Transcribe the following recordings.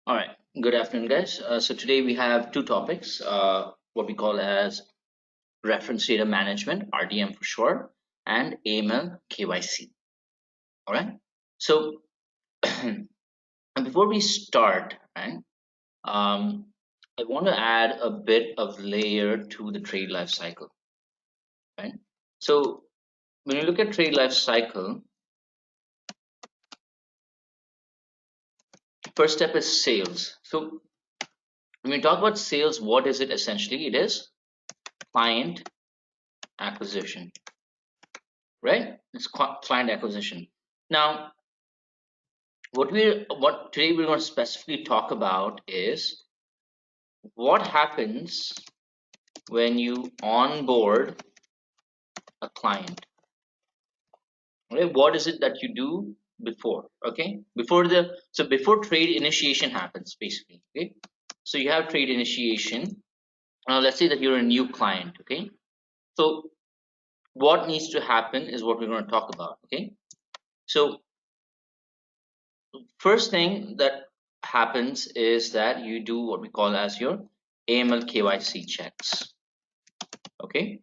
All right. Good afternoon, guys. So today we have two topics, what we call as reference data management, RDM for short, and AML KYC. All right. So before we start, right, I want to add a bit of layer to the trade life cycle, right? So when you look at trade life cycle, first step is sales. So when we talk about sales, what is it essentially? It is client acquisition, right? It's client acquisition. Now, what today we're going to specifically talk about is what happens when you onboard a client. Okay, what is it that you do before? Okay, before trade initiation happens, basically. Okay, so you have trade initiation. Let's say that you're a new client. Okay, so what needs to happen is what we're going to talk about. Okay, so first thing that happens is that you do what we call as your AML KYC checks. Okay,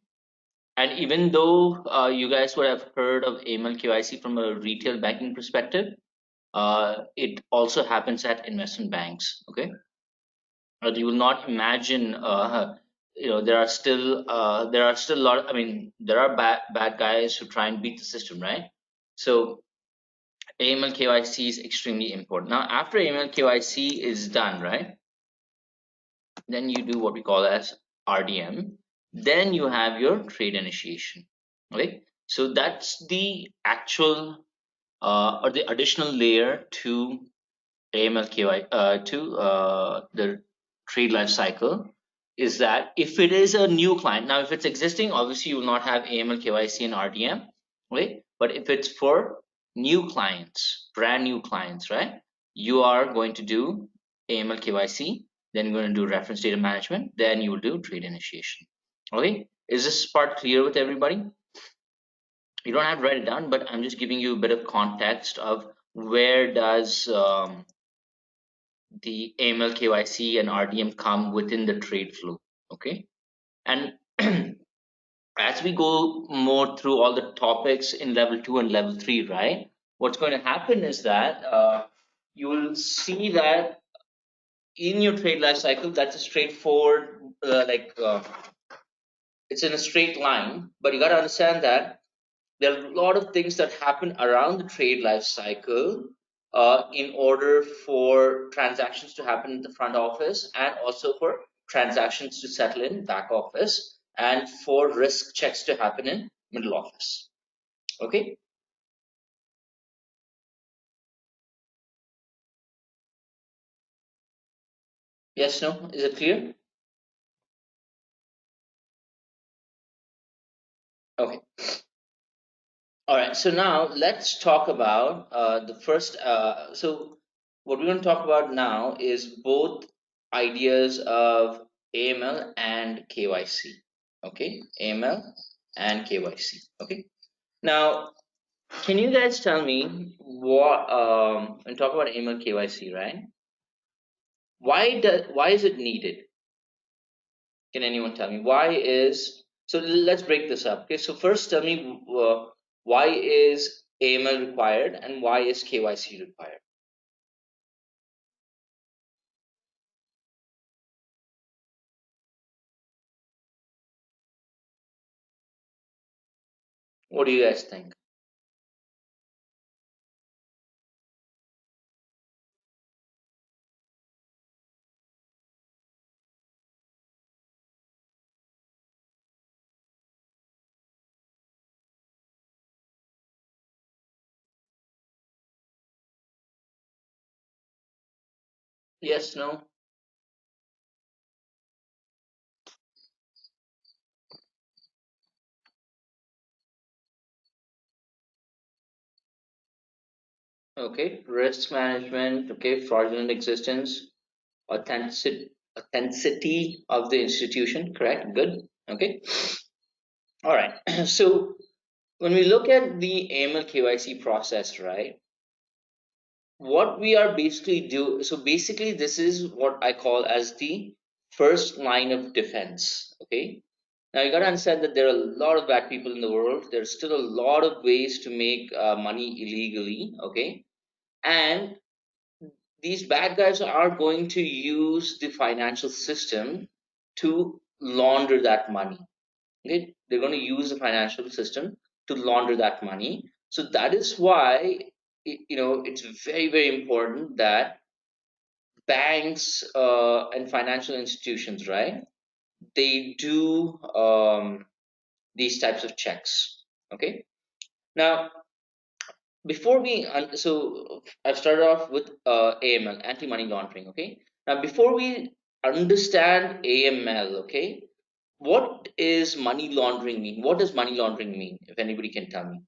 and even though you guys would have heard of AML KYC from a retail banking perspective, it also happens at investment banks. Okay, but you will not imagine. There are still a lot. I mean, there are bad guys who try and beat the system, right? So AML KYC is extremely important. Now, after AML KYC is done, right, then you do what we call as RDM. Then you have your trade initiation. Okay, so that's the actual or the additional layer to AML KYC to the trade life cycle is that if it is a new client, now if it's existing, obviously you will not have AML KYC and RDM, right? But if it's for new clients, brand new clients, right, you are going to do AML KYC, then you're going to do reference data management, then you will do trade initiation. Okay, is this part clear with everybody? You don't have to write it down, but I'm just giving you a bit of context of where does the AML, KYC, and RDM come within the trade flow. Okay, and as we go more through all the topics in level 2 and level 3, right, what's going to happen is that you will see that in your trade life cycle, that's a straightforward, it's in a straight line, but you got to understand that there are a lot of things that happen around the trade life cycle in order for transactions to happen in the front office and also for transactions to settle in back office and for risk checks to happen in middle office. Okay, yes, no, is it clear? Okay, all right, so now let's talk about the first so what we're going to talk about now is both ideas of AML and KYC. Okay, AML and KYC. Okay, now can you guys tell me what when talk about AML KYC, right? Why is it needed? Can anyone tell me why is so? Let's break this up. Okay, so first tell me why is AML required and why is KYC required? What do you guys think? Yes, no? Okay, risk management. Okay, fraudulent existence, authenticity of the institution. Correct. Good. Okay. All right. So when we look at the AML KYC process, right? what we are basically do so basically this is what I call as the first line of defense. Okay, now you got to understand that there are a lot of bad people in the world. There's still a lot of ways to make money illegally. Okay, and these bad guys are going to use the financial system to launder that money. Okay, they're going to use the financial system to launder that money. So that is why it's very very important that banks and financial institutions, right, they do these types of checks. Okay, now before we so I've started off with AML, anti-money laundering. Okay, now before we understand AML, okay, what is money laundering mean? What does money laundering mean, if anybody can tell me?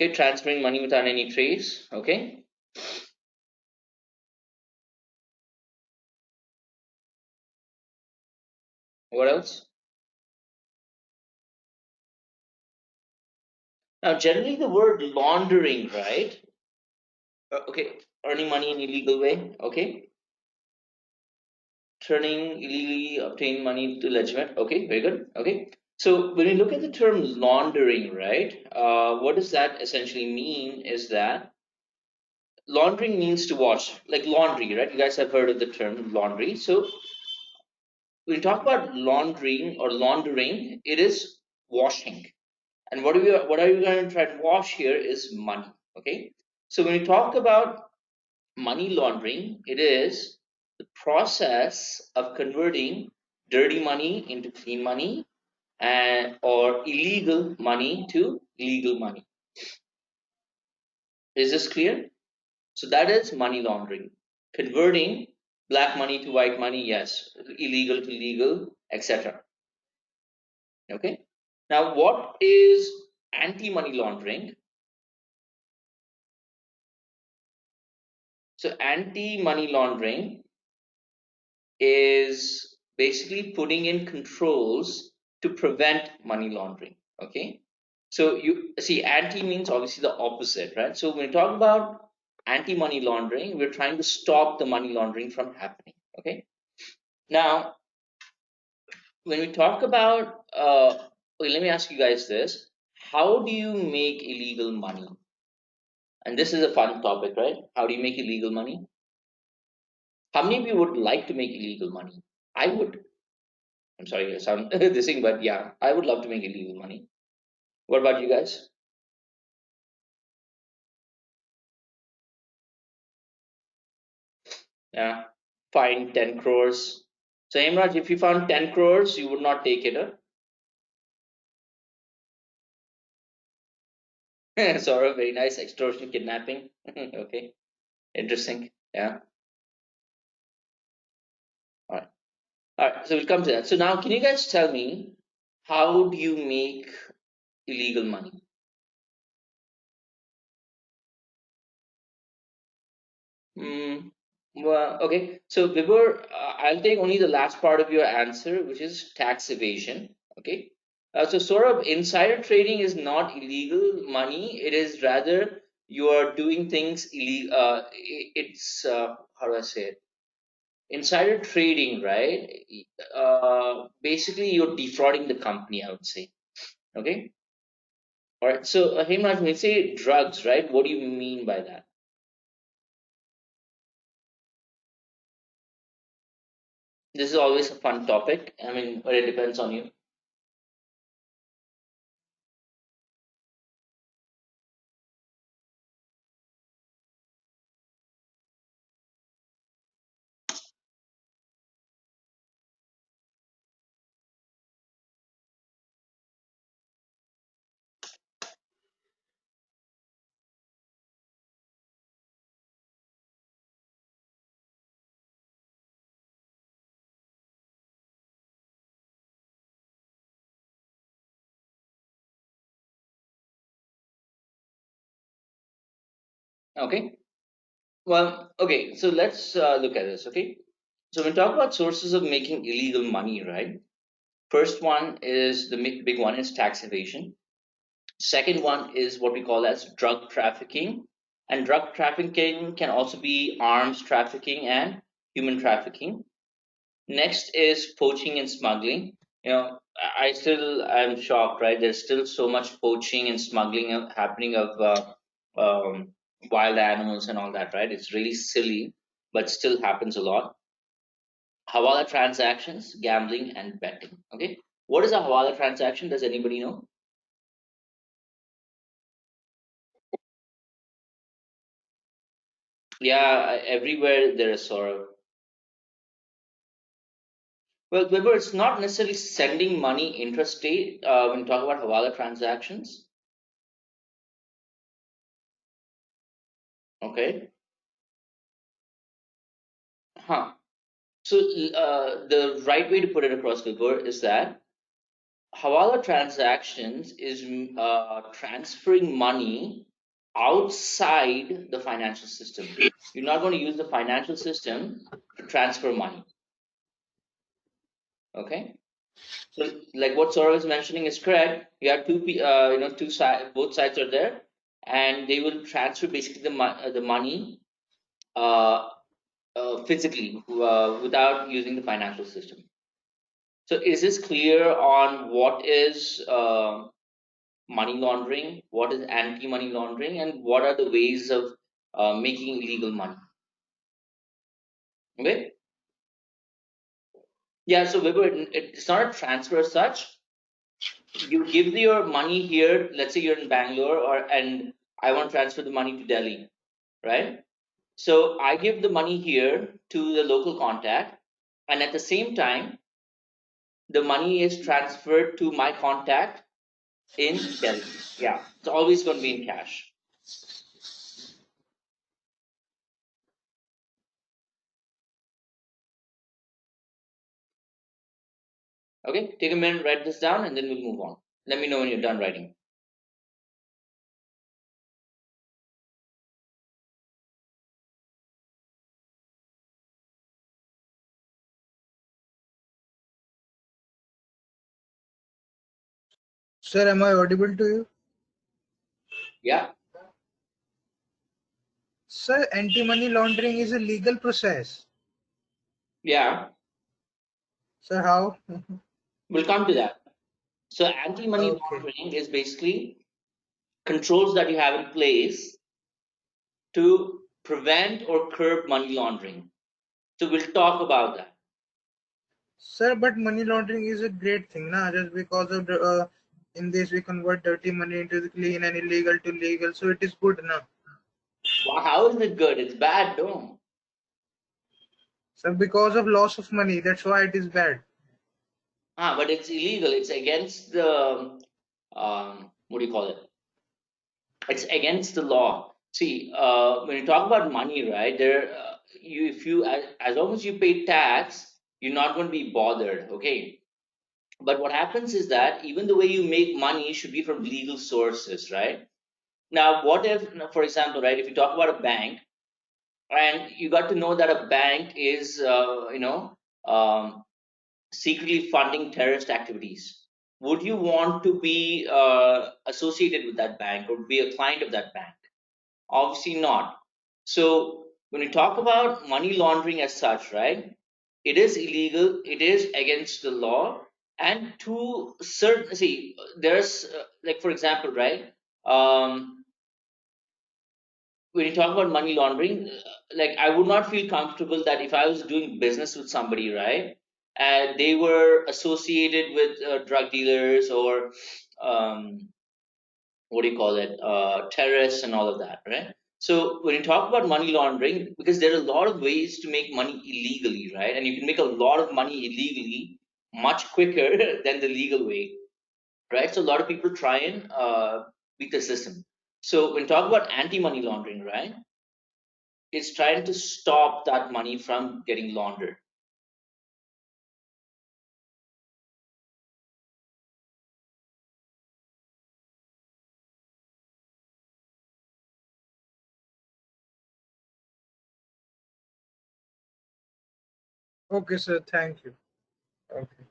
Okay, transferring money without any trace. Okay, what else? Now generally the word laundering, right? Okay, earning money in illegal way. Okay, turning illegally obtained money to legitimate. Okay, very good. Okay, so when we look at the term laundering, right, what does that essentially mean? Is that laundering means to wash, like laundry, right? You guys have heard of the term laundry. So when we talk about laundering or laundering, it is washing. And what are we going to try to wash here is money. Okay, so when we talk about money laundering, it is the process of converting dirty money into clean money, and or illegal money to legal money. Is this clear? So that is money laundering. Converting black money to white money, yes. Illegal to legal, etc. Okay. Now, what is anti-money laundering? So anti-money laundering is basically putting in controls to prevent money laundering. Okay, so you see, anti means obviously the opposite, right? So when we talk about anti money laundering, we're trying to stop the money laundering from happening. Okay, now when we talk about okay, let me ask you guys this: how do you make illegal money? And this is a fun topic, right? How do you make illegal money? How many of you would like to make illegal money? I would. I'm sorry, I sound this thing, but yeah, I would love to make illegal money. What about you guys? Yeah, find 10 crores. So, Imraj, if you found 10 crores, you would not take it, huh? Sort of very nice extortion, kidnapping. Okay, interesting. Yeah, all right. All right, so we'll come to that. So, now can you guys tell me how do you make illegal money? Mm, well, okay. So Vibhor, I'll take only the last part of your answer, which is tax evasion. Okay. So sort of insider trading is not illegal money. It is rather you are doing things illegal. It's how do I say it? Insider trading, right? Basically, you're defrauding the company, I would say. Okay. All right. So Hemraj, when you say drugs, right? What do you mean by that? This is always a fun topic. I mean, but it depends on you. Okay. Well, okay. So let's look at this. Okay. So when we talk about sources of making illegal money, right? First one is the big one is tax evasion. Second one is what we call as drug trafficking. And drug trafficking can also be arms trafficking and human trafficking. Next is poaching and smuggling. I still am shocked, right? There's still so much poaching and smuggling happening of wild animals and all that, right? It's really silly, but still happens a lot. Hawala transactions, gambling, and betting. Okay, what is a hawala transaction? Does anybody know? Yeah, everywhere there is sort of. Well, Weber, it's not necessarily sending money intrastate when you talk about hawala transactions. Okay, huh? So the right way to put it across, Weber, is that hawala transactions is transferring money outside the financial system. You're not going to use the financial system to transfer money. Okay. So, like what Saurav is mentioning is correct. You have two sides, both sides are there, and they will transfer basically the money uh, physically without using the financial system. So, is this clear on what is money laundering, what is anti-money laundering, and what are the ways of making illegal money? Okay. Yeah. So, Weber, it's not a transfer as such. You give your money here. Let's say you're in Bangalore, and I want to transfer the money to Delhi, right? So I give the money here to the local contact, and at the same time, the money is transferred to my contact in Delhi. Yeah, it's always going to be in cash. Okay, take a minute, write this down, and then we'll move on. Let me know when you're done writing. Sir, am I audible to you? Yeah, Sir, anti-money laundering is a legal process. yeah, Sir, how? we'll come to that. So anti-money Okay. laundering is basically controls that you have in place to prevent or curb money laundering. So we'll talk about that. Sir, but money laundering is a great thing, na? Just because of in this we convert dirty money into the clean and illegal to legal, so it is good, na? Wow, how is it good? It's bad, no? So because of loss of money, that's why it is bad. But it's illegal. It's against the what do you call it? It's against the law. See, when you talk about money, right? You if you as long as you pay tax, you're not going to be bothered. Okay. But what happens is that even the way you make money should be from legal sources, right? Now, what if, for example, right? If you talk about a bank, and you got to know that a bank is, secretly funding terrorist activities, would you want to be associated with that bank or be a client of that bank? Obviously not. So when we talk about money laundering as such, right, it is illegal, it is against the law, and to certain, see, there's like, for example, right, when you talk about money laundering, like I would not feel comfortable that if I was doing business with somebody, right, and they were associated with drug dealers or what do you call it, terrorists and all of that, right? So when you talk about money laundering, because there are a lot of ways to make money illegally, right, and you can make a lot of money illegally much quicker than the legal way, right? So a lot of people try and beat the system. So when you talk about anti-money laundering, right, is trying to stop that money from getting laundered. Okay, sir. Thank you. Okay.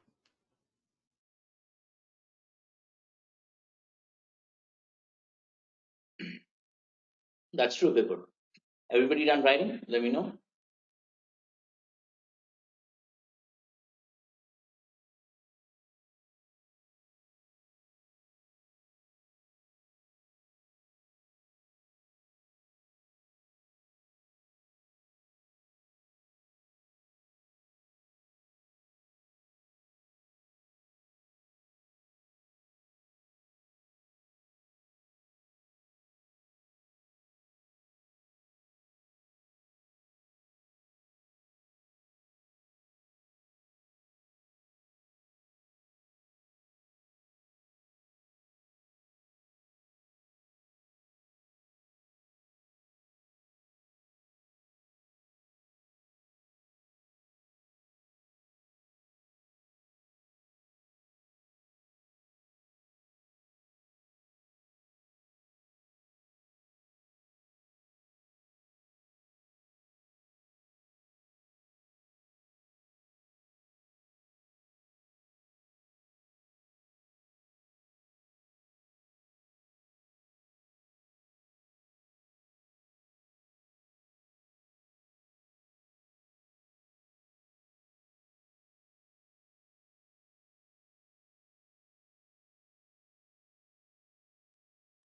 That's true, Vipul. Everybody done writing? Let me know.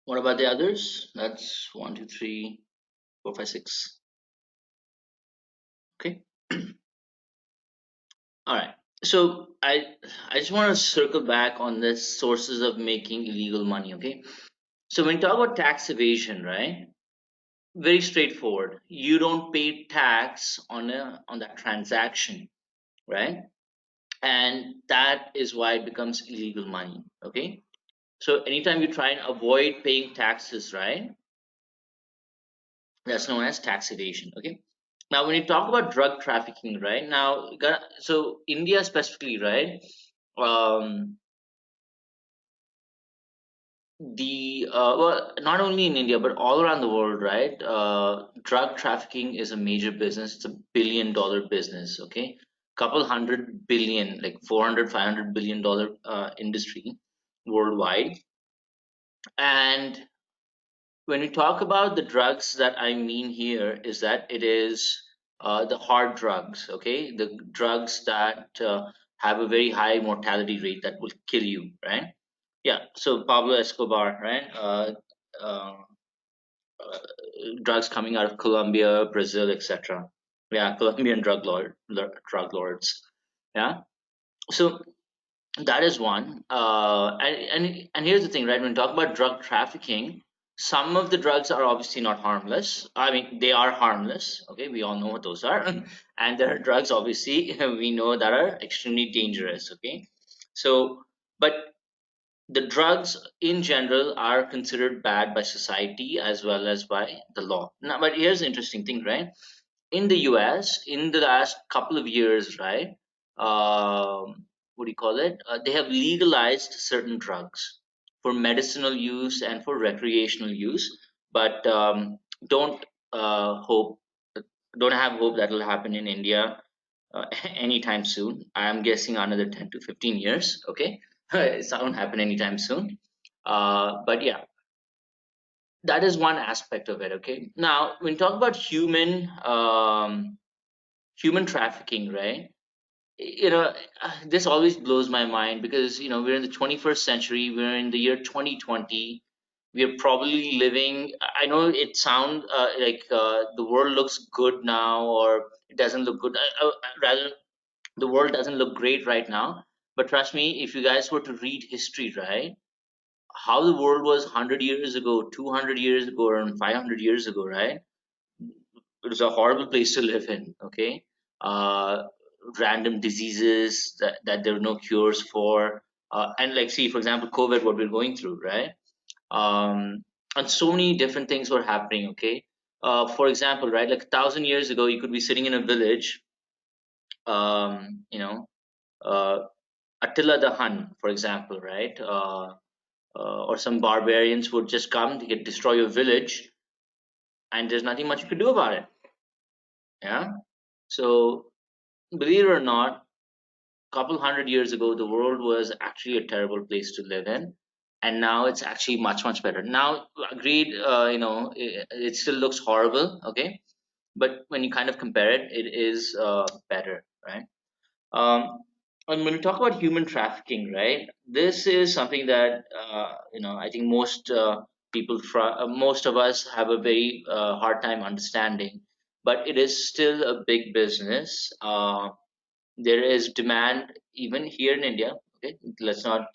What about the others? That's one, two, three, four, five, six. Okay. All right. So I just want to circle back on the sources of making illegal money. Okay. So when you talk about tax evasion, right? Very straightforward. You don't pay tax on that transaction, right? And that is why it becomes illegal money. Okay. So anytime you try and avoid paying taxes, right? That's known as tax evasion. Okay. Now, when you talk about drug trafficking, right? Now, so India specifically, right? Um, well, not only in India but all around the world, right? Drug trafficking is a major business. It's a billion-dollar business. Okay, couple hundred billion, like 400, $500 billion industry worldwide. And when we talk about the drugs that I mean here is that it is the hard drugs. Okay, the drugs that have a very high mortality rate that will kill you, right? Yeah, so Pablo Escobar, right? Uh, Drugs coming out of Colombia, Brazil, etc. Yeah, Colombian drug lords. Yeah, so that is one. And here's the thing, right? When we talk about drug trafficking, some of the drugs are obviously not harmless. I mean, they are harmless. Okay, we all know what those are, and there are drugs, obviously, we know that are extremely dangerous. Okay, so but the drugs in general are considered bad by society as well as by the law. Now, but here's the interesting thing, right? In the US, in the last couple of years, right? What do you call it? They have legalized certain drugs for medicinal use and for recreational use, but don't hope, don't have hope that will happen in India anytime soon. I'm guessing another 10 to 15 years. Okay, it won't happen anytime soon. But yeah, that is one aspect of it. Okay, now when you talk about human trafficking, right? You know, this always blows my mind because we're in the 21st century. We're in the year 2020. We are probably living. I know it sounds like the world looks good now, or it doesn't look good. Rather, the world doesn't look great right now, but trust me, if you guys were to read history, right, how the world was 100 years ago, 200 years ago, or 500 years ago, right, it was a horrible place to live in. Okay, uh random diseases that there were no cures for, and like, see, for example, COVID, what we're going through, right? And so many different things were happening. Okay, for example, right, like 1,000 years ago, you could be sitting in a village, um you know uh, Attila the Hun, for example, right? Or some barbarians would just come to destroy your village, and there's nothing much you could do about it. Yeah. So believe it or not, couple hundred years ago, the world was actually a terrible place to live in, and now it's actually much much better. Now, agreed, it still looks horrible, okay, but when you kind of compare it, it is better, right? Um, and when we talk about human trafficking, right, this is something that I think most of us have a very hard time understanding, but it is still a big business. There is demand even here in India. Okay, let's not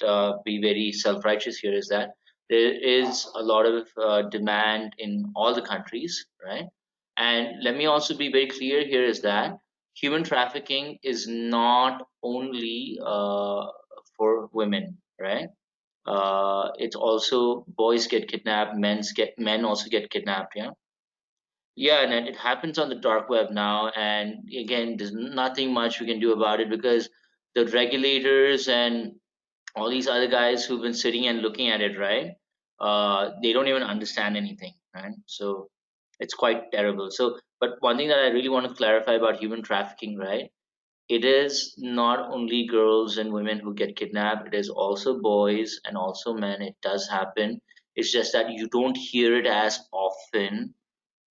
be very self-righteous here. Is that there is a lot of demand in all the countries, right? And let me also be very clear here: is that human trafficking is not only for women, right? It's also boys get kidnapped, men also get kidnapped. Yeah, yeah, and it happens on the dark web now. And again, there's nothing much we can do about it because the regulators and all these other guys who've been sitting and looking at it, right? They don't even understand anything, right? So it's quite terrible. So, but one thing that I really want to clarify about human trafficking, right? It is not only girls and women who get kidnapped, it is also boys and also men. It does happen. It's just that you don't hear it as often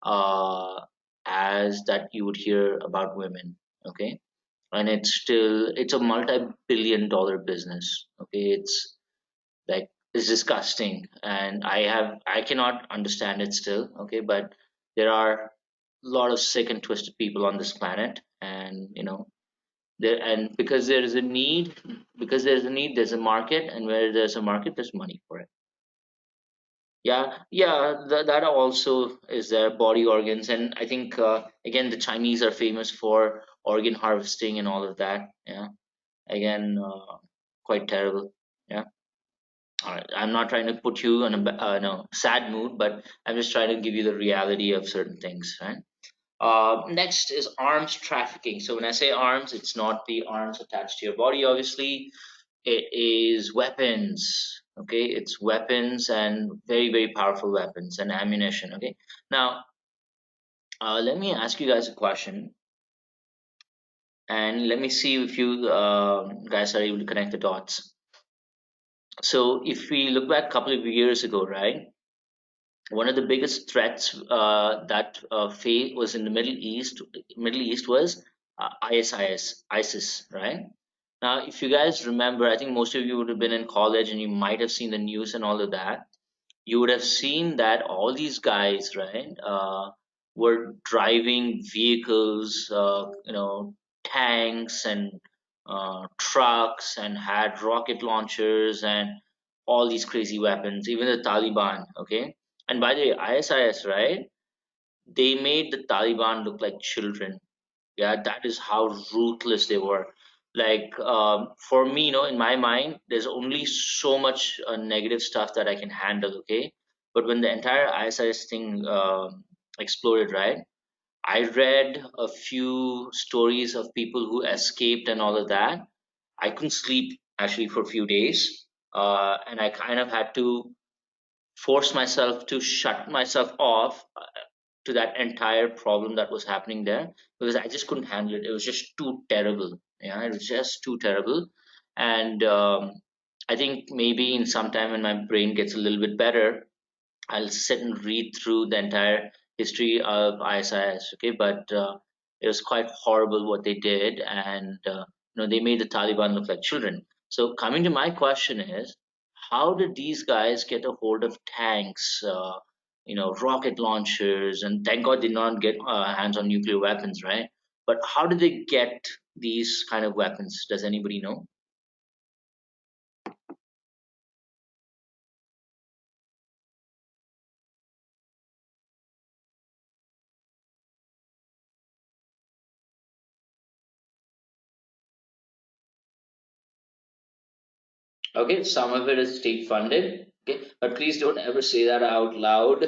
uh, as that you would hear about women. Okay, and it's a multi-billion dollar business. Okay, it's disgusting, and I cannot understand it still. Okay, but there are a lot of sick and twisted people on this planet, and because there is a need, there's a market, and where there's a market, there's money for it. Yeah, yeah, that also is their body organs, and I think again the Chinese are famous for organ harvesting and all of that. Yeah, again, quite terrible. Yeah, all right. I'm not trying to put you in a no sad mood, but I'm just trying to give you the reality of certain things, right? Next is arms trafficking. So when I say arms, it's not the arms attached to your body, obviously. It is weapons. Okay, it's weapons and very, very powerful weapons and ammunition. Okay, now let me ask you guys a question, and let me see if you guys are able to connect the dots. So if we look back a couple of years ago, right, one of the biggest threats that was in the Middle East. Middle East was ISIS, right? Now, if you guys remember, I think most of you would have been in college and you might have seen the news and all of that. You would have seen that all these guys, right, were driving vehicles, tanks and trucks, and had rocket launchers and all these crazy weapons, even the Taliban, okay? And by the way, ISIS, right, they made the Taliban look like children. Yeah, that is how ruthless they were. Like, for me, in my mind, there's only so much negative stuff that I can handle, okay? But when the entire ISIS thing exploded, right, I read a few stories of people who escaped and all of that. I couldn't sleep actually for a few days, and I kind of had to force myself to shut myself off to that entire problem that was happening there, because I just couldn't handle it. It was just too terrible. Yeah, it was just too terrible. And I think maybe in some time when my brain gets a little bit better, I'll sit and read through the entire history of ISIS. Okay, but it was quite horrible what they did, and they made the Taliban look like children. So coming to my question is, how did these guys get a hold of tanks, rocket launchers, and thank God they did not get hands on nuclear weapons, right? But how did they get these kind of weapons? Does anybody know? Okay, some of it is state funded. Okay, but please don't ever say that out loud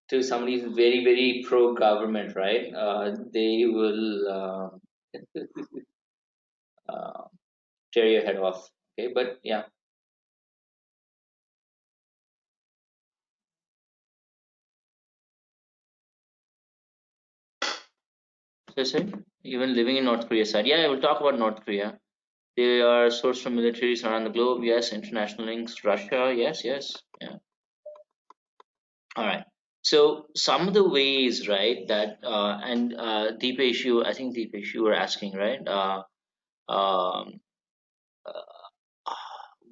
to somebody who's very, very pro government, right? They will uh, tear your head off. Okay, but yeah, Is it? Even living in North Korea side. Yeah, I will talk about North Korea. They are sourced from militaries around the globe. Yes, international links. Russia. Yes, yes. Yeah. All right. So some of the ways, right, that and Deepesh, you, I think Deepesh, you were asking, right? Um,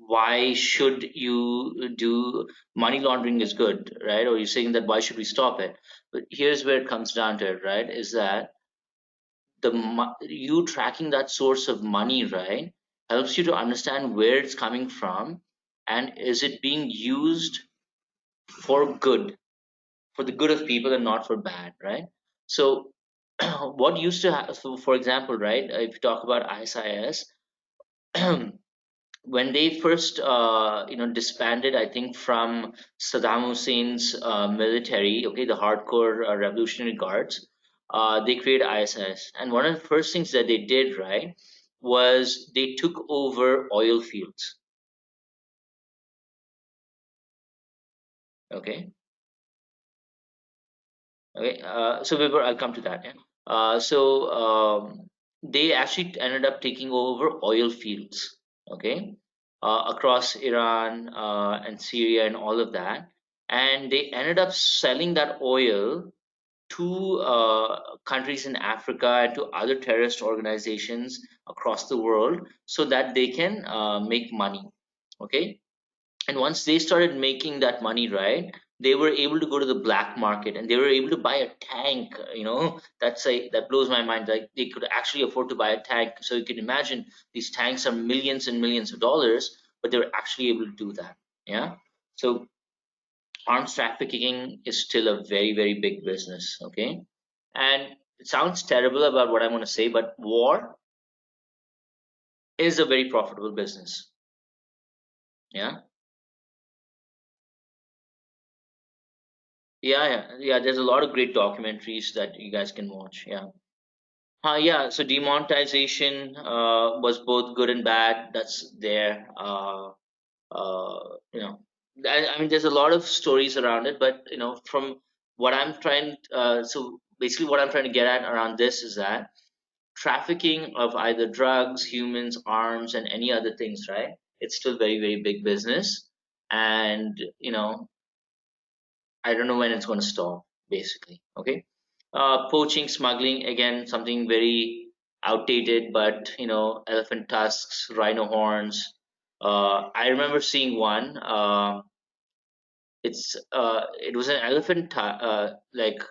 why should you do money laundering is good, right? Or you're saying that why should we stop it? But here's where it comes down to it, right? Is that you tracking that source of money, right, helps you to understand where it's coming from, and is it being used for good, for the good of people and not for bad, right? So what used to happen, so for example, right, if you talk about ISIS, when they first disbanded, I think, from Saddam Hussein's military, okay, the hardcore revolutionary guards, they created ISIS, and one of the first things that they did, right, was they took over oil fields. Okay. Okay, so Vibhor, I'll come to that. Yeah. They actually ended up taking over oil fields, okay, across Iran and Syria and all of that, and they ended up selling that oil to countries in Africa and to other terrorist organizations across the world so that they can make money. Okay, and once they started making that money, right, they were able to go to the black market and they were able to buy a tank. That blows my mind. Like, they could actually afford to buy a tank. So you can imagine, these tanks are millions and millions of dollars, but they were actually able to do that. Yeah. So arms trafficking is still a very, very big business. Okay. And it sounds terrible about what I'm going to say, but war is a very profitable business. Yeah. Yeah, yeah, yeah. There's a lot of great documentaries that you guys can watch. Yeah. Yeah. So demonetization was both good and bad. That's there. You know, I mean, there's a lot of stories around it, but from what I'm trying, so basically, what I'm trying to get at around this is that trafficking of either drugs, humans, arms, and any other things, right? It's still very, very big business, and I don't know when it's going to stop, basically. Okay. Poaching, smuggling, again, something very outdated, but elephant tusks, rhino horns. I remember seeing one. It was an elephant, like,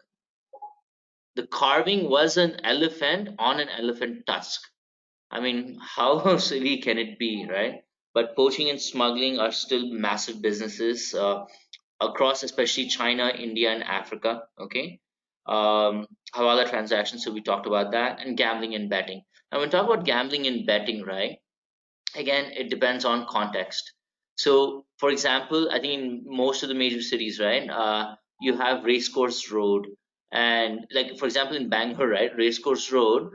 the carving was an elephant on an elephant tusk. I mean, how silly can it be, right? But poaching and smuggling are still massive businesses. Across especially China, India, and Africa. Okay, Hawala transactions. So we talked about that, and gambling and betting. Now, when we talk about gambling and betting, right? Again, it depends on context. So, for example, I think in most of the major cities, right, you have Racecourse Road, and, like, for example, in Bangalore, right, Racecourse Road,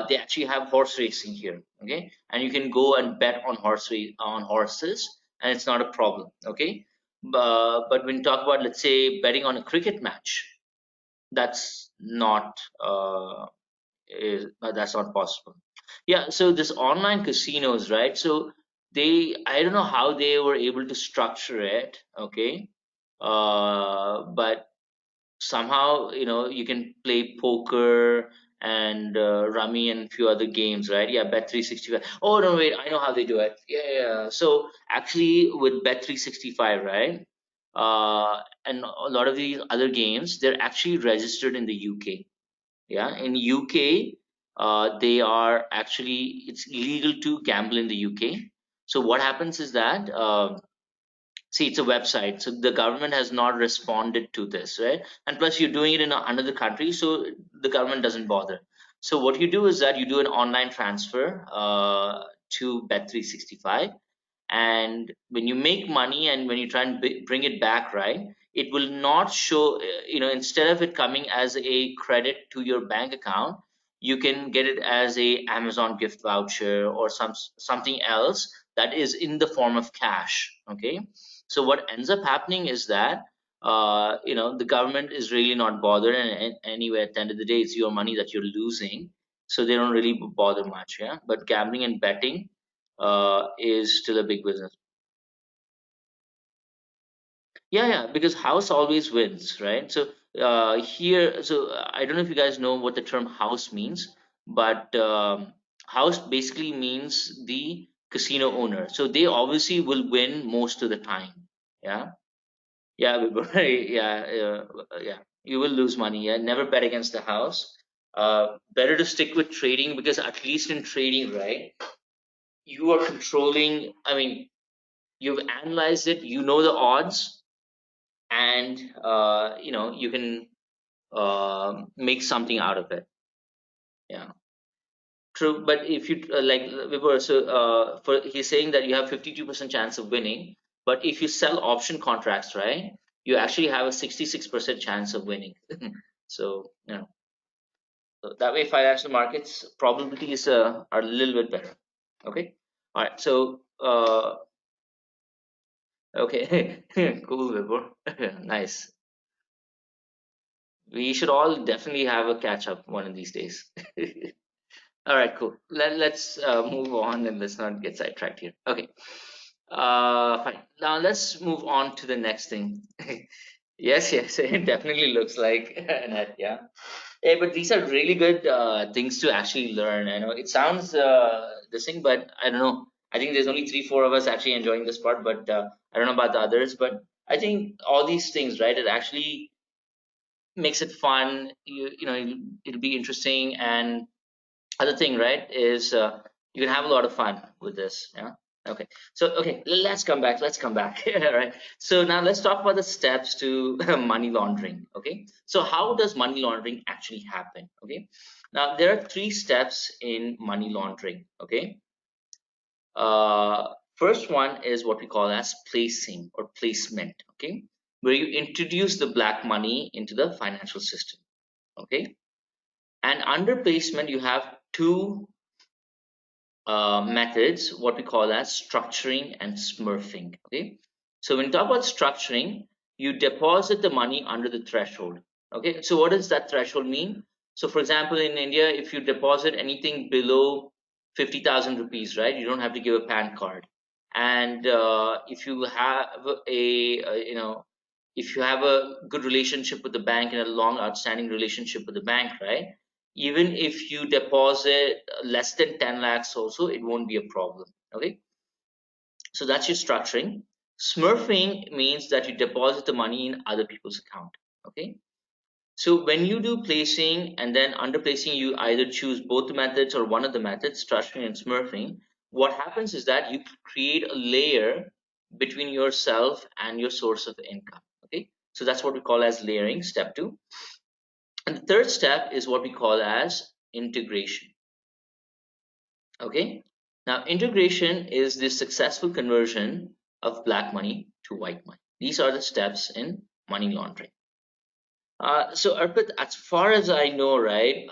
they actually have horse racing here. Okay, and you can go and bet on on horses, and it's not a problem. Okay, but when you talk about, let's say, betting on a cricket match, that's not that's not possible. Yeah, so this online casinos, right? So I don't know how they were able to structure it, okay? But somehow, you can play poker and rummy and a few other games, right? Yeah, bet 365. Oh no, wait, I know how they do it. Yeah, yeah, yeah. So actually, with bet 365, right? And a lot of these other games, they're actually registered in the UK. Yeah, in UK, they are actually, it's illegal to gamble in the UK. So what happens is that, see, it's a website, so the government has not responded to this, right? And plus, you're doing it in another country, so the government doesn't bother. So what you do is that you do an online transfer to Bet365, and when you make money and when you try and bring it back, right, it will not show, instead of it coming as a credit to your bank account, you can get it as a Amazon gift voucher or something else that is in the form of cash. Okay, so what ends up happening is that the government is really not bothered, and anyway, at the end of the day, it's your money that you're losing, so they don't really bother much. Yeah, but gambling and betting is still a big business. Yeah, yeah, because house always wins, right? So I don't know if you guys know what the term house means, but house basically means the casino owner. So they obviously will win most of the time. Yeah, yeah, yeah. You will lose money. Yeah, never bet against the house. Better to stick with trading, because at least in trading, right, you are controlling. I mean, you've analyzed it. You know the odds, and you can make something out of it. Yeah, true. But if you like Vibhor, so for he's saying that you have 52% chance of winning, but if you sell option contracts, right, you actually have a 66% chance of winning. So so that way financial markets probabilities are a little bit better. Okay, all right. So okay, cool, Vibhor. Nice. We should all definitely have a catch up one of these days. All right, cool. Let's move on, and let's not get sidetracked here. Okay. Fine. Now let's move on to the next thing. Yes, yes, it definitely looks like that. Yeah. Yeah, but these are really good things to actually learn. I know it sounds this thing, but I don't know. I think there's only three, four of us actually enjoying this part, but I don't know about the others. But I think all these things, right? It actually makes it fun. It'll be interesting, and other thing, right, is you can have a lot of fun with this. Yeah. Okay. So okay, let's come back. Right. So now let's talk about the steps to money laundering. Okay, so how does money laundering actually happen? Okay, now there are three steps in money laundering. Okay, first one is what we call as placing or placement. Okay, where you introduce the black money into the financial system. Okay, and under placement you have two methods, what we call as structuring and smurfing. Okay, so when you talk about structuring, you deposit the money under the threshold. Okay, so what does that threshold mean? So, for example, in India, if you deposit anything below 50,000 rupees, right, you don't have to give a PAN card. And if you have if you have a good relationship with the bank and a long outstanding relationship with the bank, right? Even if you deposit less than 10 lakhs also, it won't be a problem. Okay, so that's your structuring. Smurfing means that you deposit the money in other people's account. Okay, so when you do placing and then under placing, you either choose both the methods or one of the methods, structuring and smurfing. What happens is that you create a layer between yourself and your source of income. Okay, so that's what we call as layering, step two. And the third step is what we call as integration. Okay. Now, integration is the successful conversion of black money to white money. These are the steps in money laundering. So, Arpit, as far as I know, right,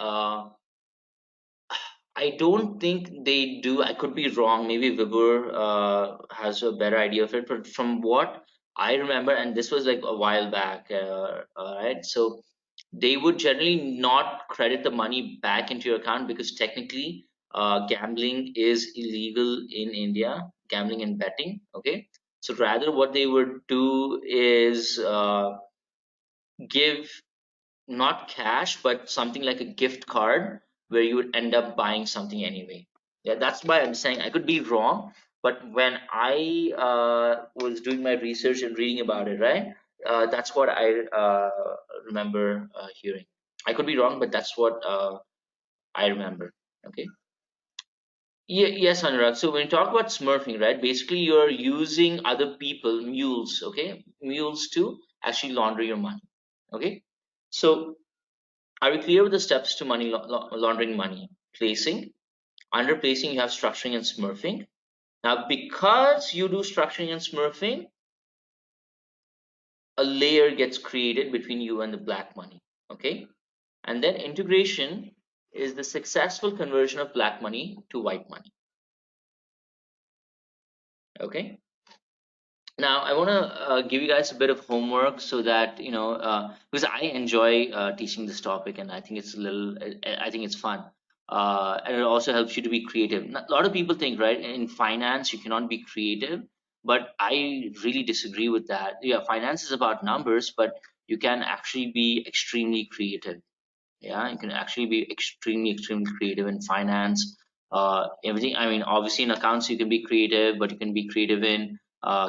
I don't think they do. I could be wrong. Maybe Vibur has a better idea of it. But from what I remember, and this was like a while back, right? So they would generally not credit the money back into your account because technically, gambling is illegal in India, gambling and betting. Okay. So rather, what they would do is give not cash, but something like a gift card where you would end up buying something anyway. Yeah, that's why I'm saying I could be wrong, but when I was doing my research and reading about it, right, that's what I remember hearing. I could be wrong, but that's what I remember. Okay. Yes, Anurag. So when you talk about smurfing, right, basically you're using other people, mules, okay, mules to actually launder your money. Okay. So are we clear with the steps to money laundering money? Placing. Under placing, you have structuring and smurfing. Now, because you do structuring and smurfing, a layer gets created between you and the black money. Okay. And then integration is the successful conversion of black money to white money. Okay. Now, I want to give you guys a bit of homework so that because I enjoy teaching this topic, and I think it's a little, I think it's fun, and it also helps you to be creative. A lot of people think, right, in finance you cannot be creative, but I really disagree with that. Yeah, finance is about numbers, but you can actually be extremely creative. Yeah, you can actually be extremely creative in finance. Everything, I mean, obviously in accounts you can be creative, but you can be creative in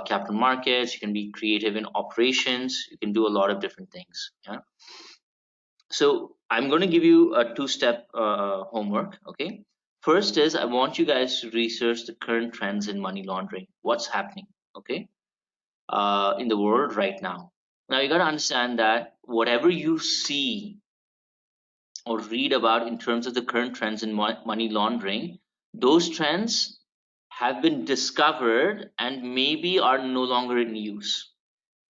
capital markets, you can be creative in operations, you can do a lot of different things. Yeah. So I'm going to give you a two-step homework. Okay. First is, I want you guys to research the current trends in money laundering. What's happening? Okay. In the world right now. Now you got to understand that whatever you see or read about in terms of the current trends in money laundering, those trends have been discovered and maybe are no longer in use.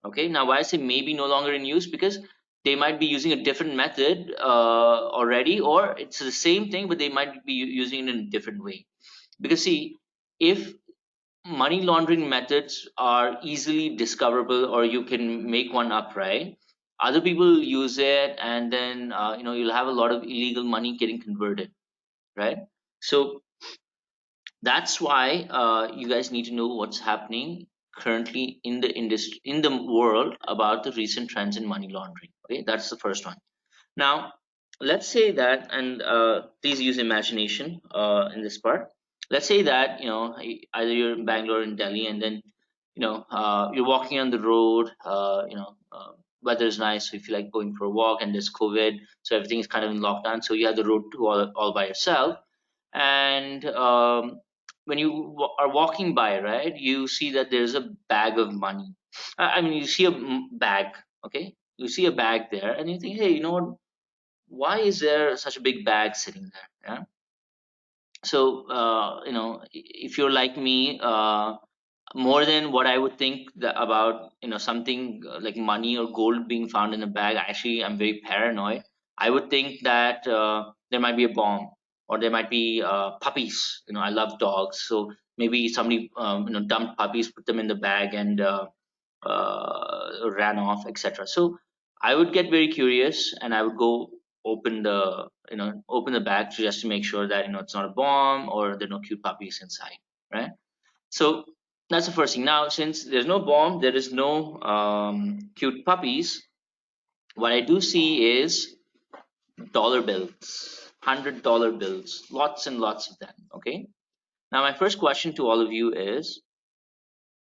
Okay, now why I say maybe no longer in use, because they might be using a different method already, or it's the same thing, but they might be using it in a different way. Because see, if money laundering methods are easily discoverable or you can make one up, right, other people use it, and then you'll have a lot of illegal money getting converted, right? So that's why you guys need to know what's happening currently in the industry, in the world, about the recent trends in money laundering. Okay, that's the first one. Now, let's say that, and please use imagination in this part. Let's say that either you're in Bangalore, in Delhi, and then you're walking on the road. Weather is nice, so if you like going for a walk, and there's COVID, so everything is kind of in lockdown. So you have the road to all by yourself, and when you are walking by, right, you see that there's a bag of money. I mean, you see a bag. Okay, you see a bag there, and you think, hey, you know what? Why is there such a big bag sitting there? Yeah. So if you're like me, more than what I would think about something like money or gold being found in a bag, actually I'm very paranoid. I would think that there might be a bomb, or there might be puppies. I love dogs, so maybe somebody dumped puppies, put them in the bag, and ran off, etc. So I would get very curious, and I would go open the bag just to make sure that it's not a bomb or there are no cute puppies inside, right? So that's the first thing. Now, since there's no bomb, there is no cute puppies. What I do see is dollar bills, $100 bills, lots and lots of them. Okay. Now, my first question to all of you is,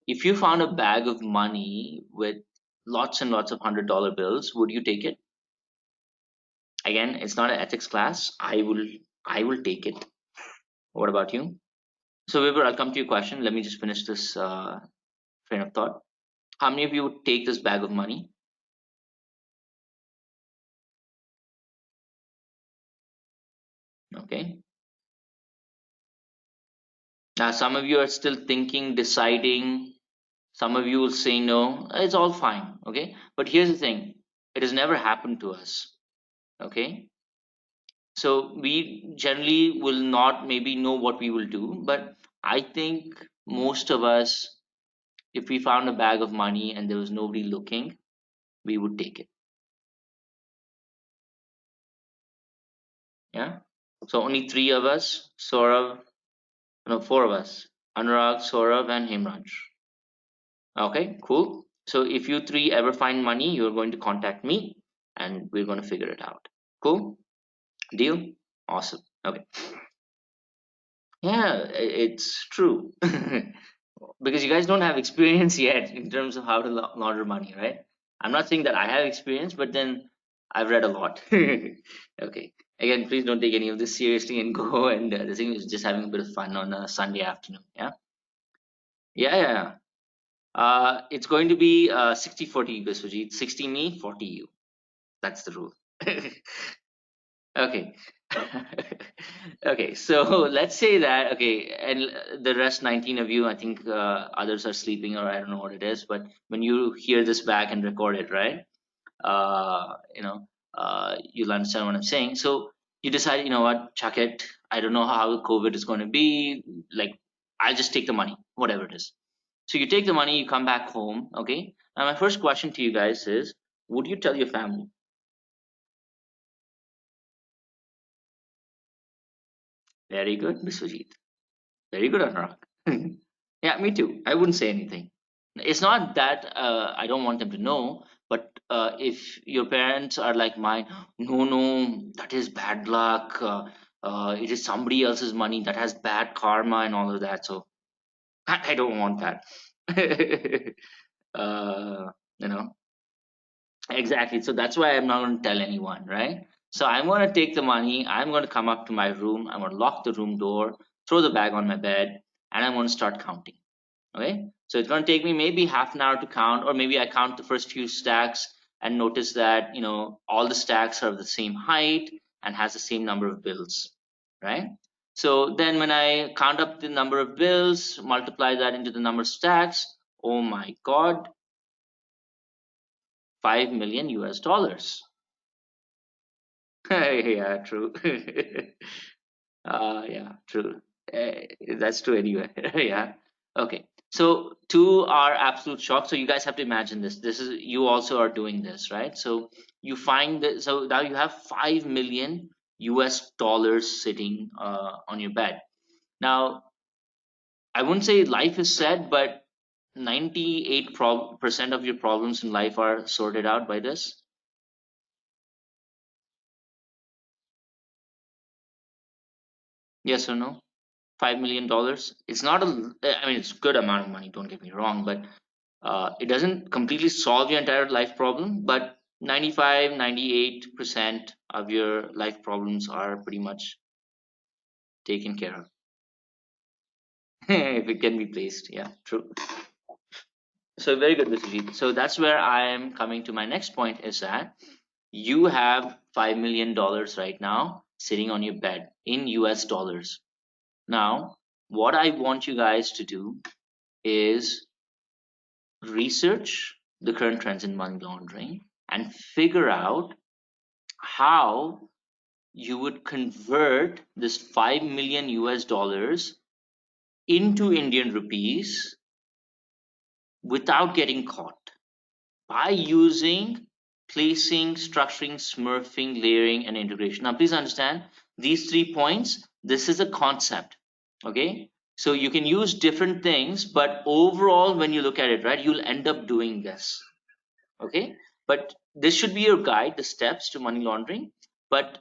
if you found a bag of money with lots and lots of $100 bills, would you take it? Again, it's not an ethics class. I will take it. What about you? So, Vibur, I'll come to your question. Let me just finish this train of thought. How many of you would take this bag of money? Okay. Now, some of you are still thinking, deciding. Some of you will say no. It's all fine. Okay. But here's the thing, it has never happened to us. Okay. So we generally will not maybe know what we will do. But I think most of us, if we found a bag of money and there was nobody looking, we would take it. Yeah. So only three of us, Saurav, no, four of us, Anurag, Saurav, and Himraj. Okay, cool. So if you three ever find money, you're going to contact me and we're going to figure it out. Cool? Deal? Awesome. Okay. Yeah, it's true. Because you guys don't have experience yet in terms of how to launder money, right? I'm not saying that I have experience, but then I've read a lot. Okay. Again, please don't take any of this seriously and go and the thing is just having a bit of fun on a Sunday afternoon. Yeah. Yeah, yeah, yeah. It's going to be 60-40 Biswajit. 60 me, 40 you. That's the rule. Okay. Okay, so let's say that, okay, and the rest 19 of you, I think others are sleeping or I don't know what it is, but when you hear this back and record it, right? You'll understand what I'm saying. So you decide, you know what, chuck it. I don't know how COVID is going to be. Like, I'll just take the money, whatever it is. So you take the money, you come back home. Okay. Now my first question to you guys is, would you tell your family? Very good, Biswajit. Very good, Anurag. Yeah, me too. I wouldn't say anything. It's not that I don't want them to know, but if your parents are like mine, no, no, that is bad luck. It is somebody else's money that has bad karma and all of that. So I don't want that. uh, you know, exactly. So that's why I'm not going to tell anyone, right? So I'm going to take the money. I'm going to come up to my room. I'm going to lock the room door, throw the bag on my bed, and I'm going to start counting. Okay. So it's going to take me maybe half an hour to count, or maybe I count the first few stacks and notice that, all the stacks are of the same height and has the same number of bills, right? So then when I count up the number of bills, multiply that into the number of stacks, oh my God, 5 million US dollars. Yeah, true. Yeah, true. That's true anyway. Yeah. Okay. So to our absolute shock, so you guys have to imagine this. This is, you also are doing this, right? So you find that, so now you have 5 million US dollars sitting on your bed. Now, I wouldn't say life is set, but 98% of your problems in life are sorted out by this. Yes or no? $5 million. It's not a, I mean, it's a good amount of money, don't get me wrong, but it doesn't completely solve your entire life problem, but 95, 98% of your life problems are pretty much taken care of. If it can be placed. Yeah, true. So very good, Mr. Jeet. So that's where I am coming to my next point, is that you have $5 million right now sitting on your bed in US dollars. Now, what I want you guys to do is research the current trends in money laundering and figure out how you would convert this 5 million US dollars into Indian rupees without getting caught by using placing, structuring, smurfing, layering, and integration. Now, please understand these 3 points. This is a concept. Okay. So you can use different things, but overall, when you look at it, right, you'll end up doing this. Okay. But this should be your guide, the steps to money laundering. But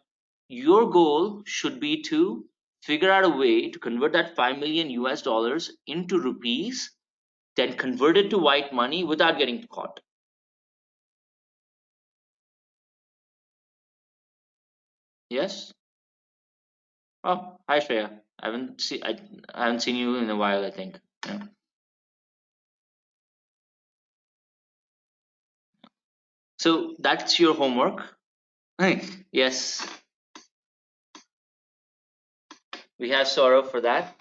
your goal should be to figure out a way to convert that 5 million US dollars into rupees, then convert it to white money without getting caught. Yes. Oh, hi Shreya. I haven't seen you in a while, I think. Yeah. So that's your homework. Yes, we have Saurav for that.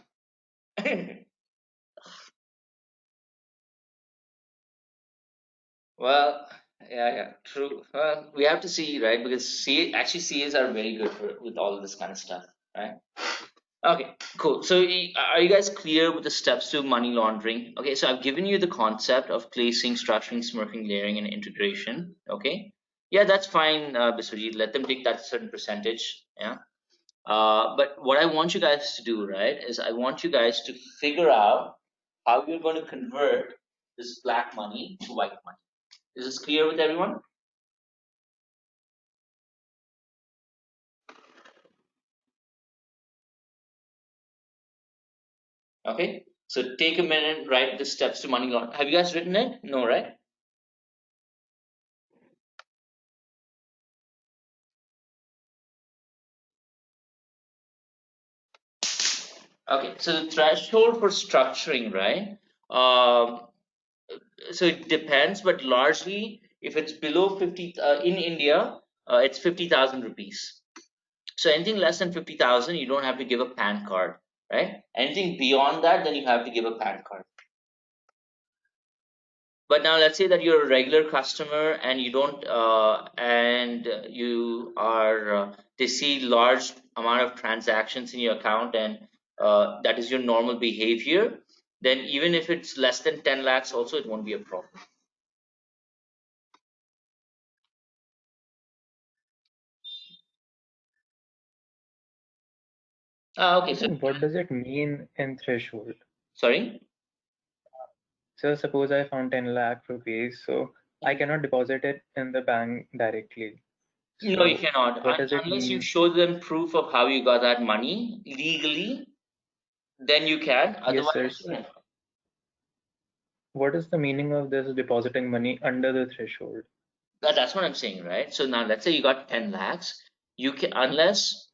Well, yeah, yeah, true. Well, we have to see, right? Because CAs are very good with all of this kind of stuff, right? Okay, cool. So, are you guys clear with the steps to money laundering? Okay, so I've given you the concept of placing, structuring, smurfing, layering, and integration. Okay, yeah, that's fine, Biswajit. Let them take that certain percentage. Yeah. But what I want you guys to do, right, is I want you guys to figure out how you're going to convert this black money to white money. Is this clear with everyone? Okay. So take a minute, write the steps to money laundering. Have you guys written it? No, right? Okay. So the threshold for structuring, right? Um, so it depends, but largely, if it's below 50 in India, it's 50,000 rupees. So anything less than 50,000, you don't have to give a PAN card, right? Anything beyond that, then you have to give a PAN card. But now let's say that you're a regular customer and you don't and you are they see large amount of transactions in your account, and that is your normal behavior. then even if it's less than 10 lakhs also, it won't be a problem. Okay, so Then what does it mean in threshold? sorry. So suppose I found 10 lakh rupees, so I cannot deposit it in the bank directly. No, you So cannot. what does it Unless you mean? show them proof of how you got that money legally, then you can. Yes, sir. Otherwise, yeah. What is the meaning of this depositing money under the threshold? That's what I'm saying, right? So now let's say you got 10 lakhs. You can, unless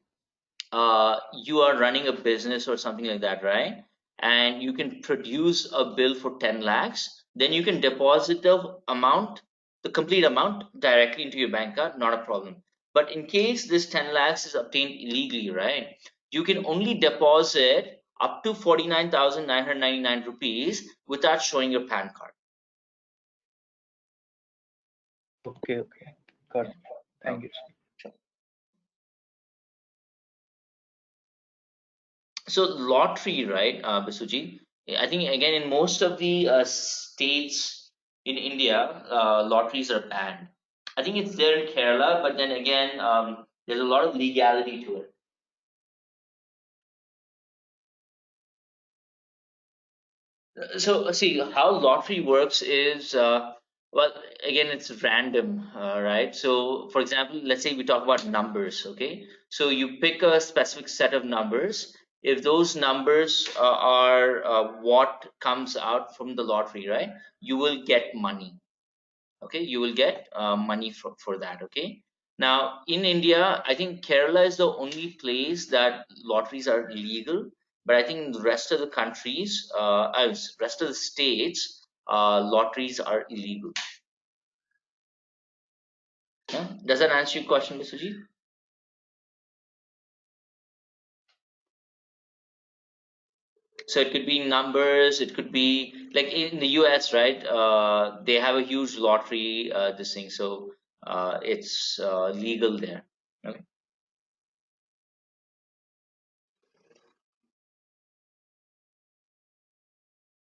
you are running a business or something like that, right? And you can produce a bill for 10 lakhs, then you can deposit the amount, the complete amount directly into your bank card, not a problem. But in case this 10 lakhs is obtained illegally, right? You can only deposit up to 49,999 rupees without showing your PAN card. Okay, okay. Got Yeah. it. Okay. Thank you, sir. Sure. So lottery, right, Bisuji? I think again in most of the states in India, lotteries are banned. I think it's there in Kerala, but then again, there's a lot of legality to it. So see how lottery works is well, again it's random, right? So for example, let's say we talk about numbers, okay? So you pick a specific set of numbers. If those numbers are what comes out from the lottery, right, you will get money. Okay, you will get money for that. Okay, now in India, I think Kerala is the only place that lotteries are legal, but I think in the rest of the countries, rest of the states, lotteries are illegal. Yeah? Does that answer your question, Mr. So it could be numbers, it could be like in the US, right? They have a huge lottery, this thing, so it's legal there. Okay.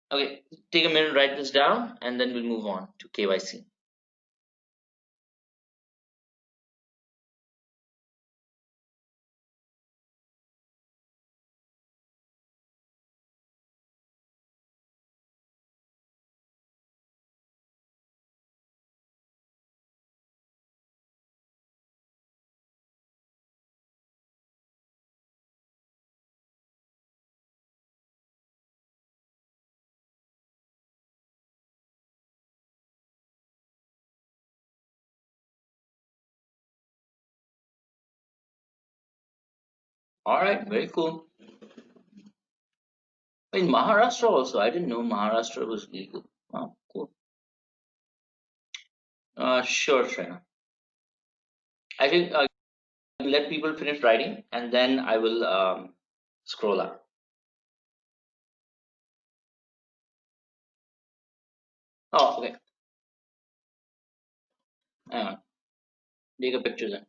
Okay, take a minute, write this down, and then we'll move on to KYC. All right, very cool. In Maharashtra also, I didn't know Maharashtra was legal. Oh, cool. Sure, Shreya. I think let people finish writing, and then I will scroll up. Oh, okay. Hang on. Take a picture then.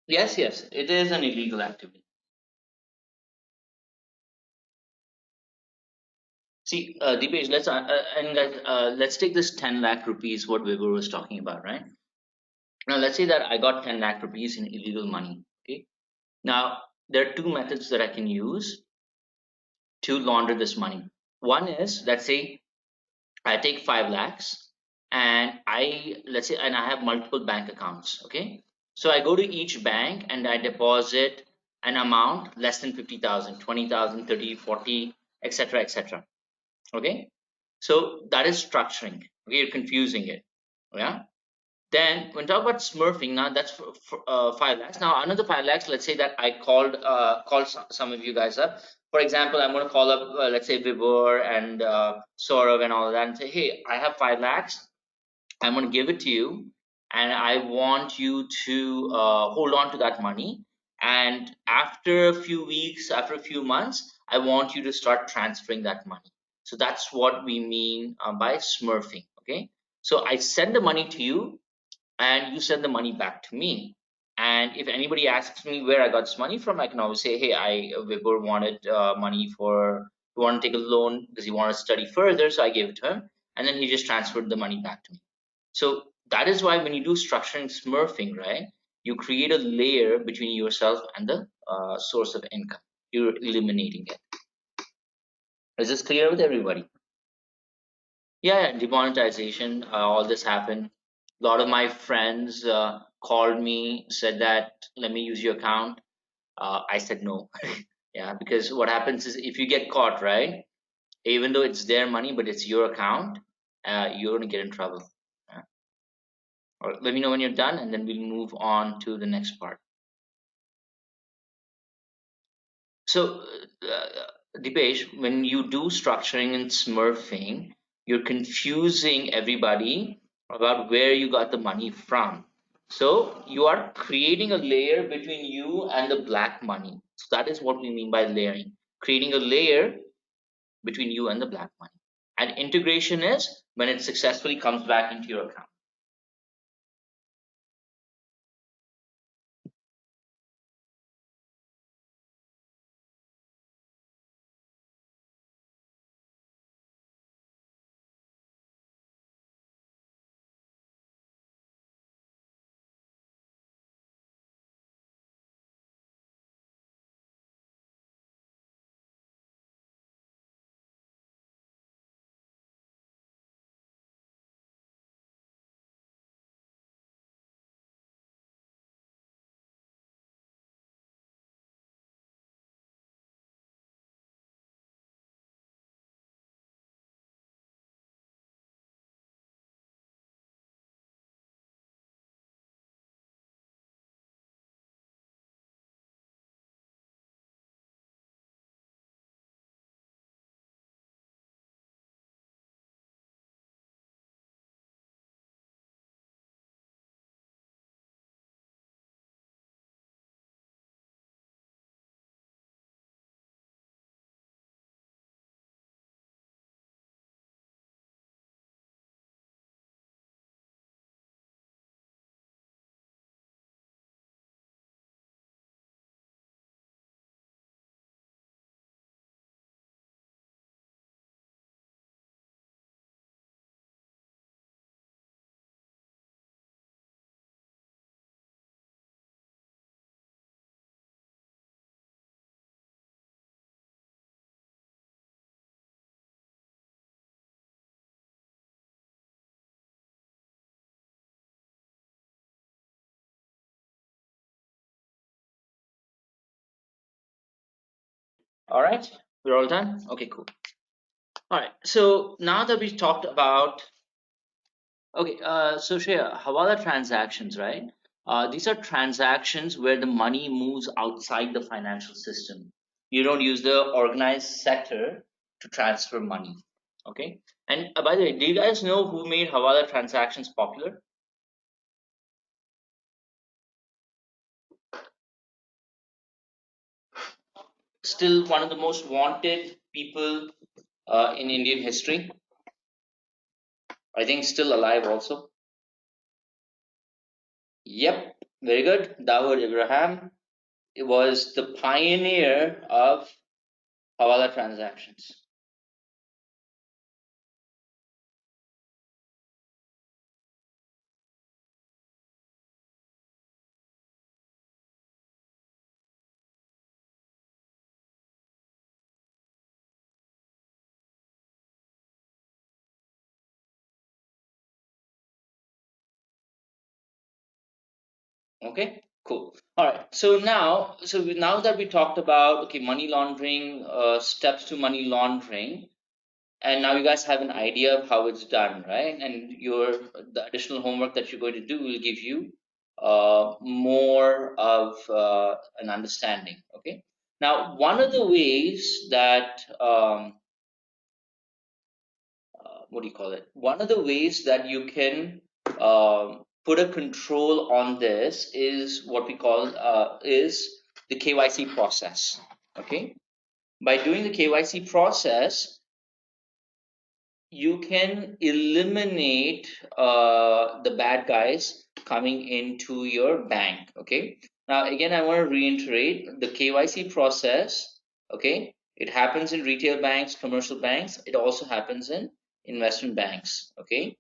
Yes, yes, it is an illegal activity. See, Deepesh, let's take this 10 lakh rupees what Vibur was talking about, right? Now, let's say that I got 10 lakh rupees in illegal money. Okay. Now, there are two methods that I can use to launder this money. One is, let's say, I take 5 lakhs and let's say, and I have multiple bank accounts. Okay. So I go to each bank and I deposit an amount less than 50,000, 20,000, 30, 40, etc., etc. Okay. So that is structuring. Okay. You're confusing it. Yeah. Then when talk about smurfing, now that's for 5 lakhs. Now another 5 lakhs, let's say that I called some of you guys up. For example, I'm going to call up let's say Vibor and Saurav and all of that and say, hey, I have 5 lakhs. I'm going to give it to you, and I want you to hold on to that money. And after a few weeks, after a few months, I want you to start transferring that money. So that's what we mean by smurfing. Okay. So I send the money to you, and you send the money back to me. And if anybody asks me where I got this money from, I can always say, hey, Vibor wanted money for, he wanted to take a loan because he wanted to study further, so I gave it to him, and then he just transferred the money back to me. So that is why when you do structuring smurfing, right, you create a layer between yourself and the source of income. You're eliminating it. Is this clear with everybody? Yeah, demonetization, all this happened. A lot of my friends called me, said that, let me use your account. I said no. Yeah, because what happens is if you get caught, right, even though it's their money, but it's your account, you're going to get in trouble. Yeah. Or let me know when you're done, and then we'll move on to the next part. So, Dipesh, when you do structuring and smurfing, you're confusing everybody about where you got the money from. So, you are creating a layer between you and the black money. So, that is what we mean by layering, creating a layer between you and the black money. And integration is when it successfully comes back into your account. All right, we're all done? Okay, cool. All right, so now that we talked about, okay, so Shreya, Hawala transactions, right? These are transactions where the money moves outside the financial system. You don't use the organized sector to transfer money. Okay. And by the way, do you guys know who made Hawala transactions popular? Still one of the most wanted people in Indian history. I think still alive also. Yep, very good. Dawood Ibrahim. It was the pioneer of Hawala transactions. Okay, cool. All right. So now that we talked about, okay, money laundering, steps to money laundering, and now you guys have an idea of how it's done, right? And the additional homework that you're going to do will give you more of an understanding. Okay. Now, one of the ways that what do you call it? One of the ways that you can put a control on this is what we call is the KYC process. Okay. By doing the KYC process, you can eliminate the bad guys coming into your bank. Okay. Now, again, I want to reiterate the KYC process. Okay. It happens in retail banks, commercial banks. It also happens in investment banks. Okay.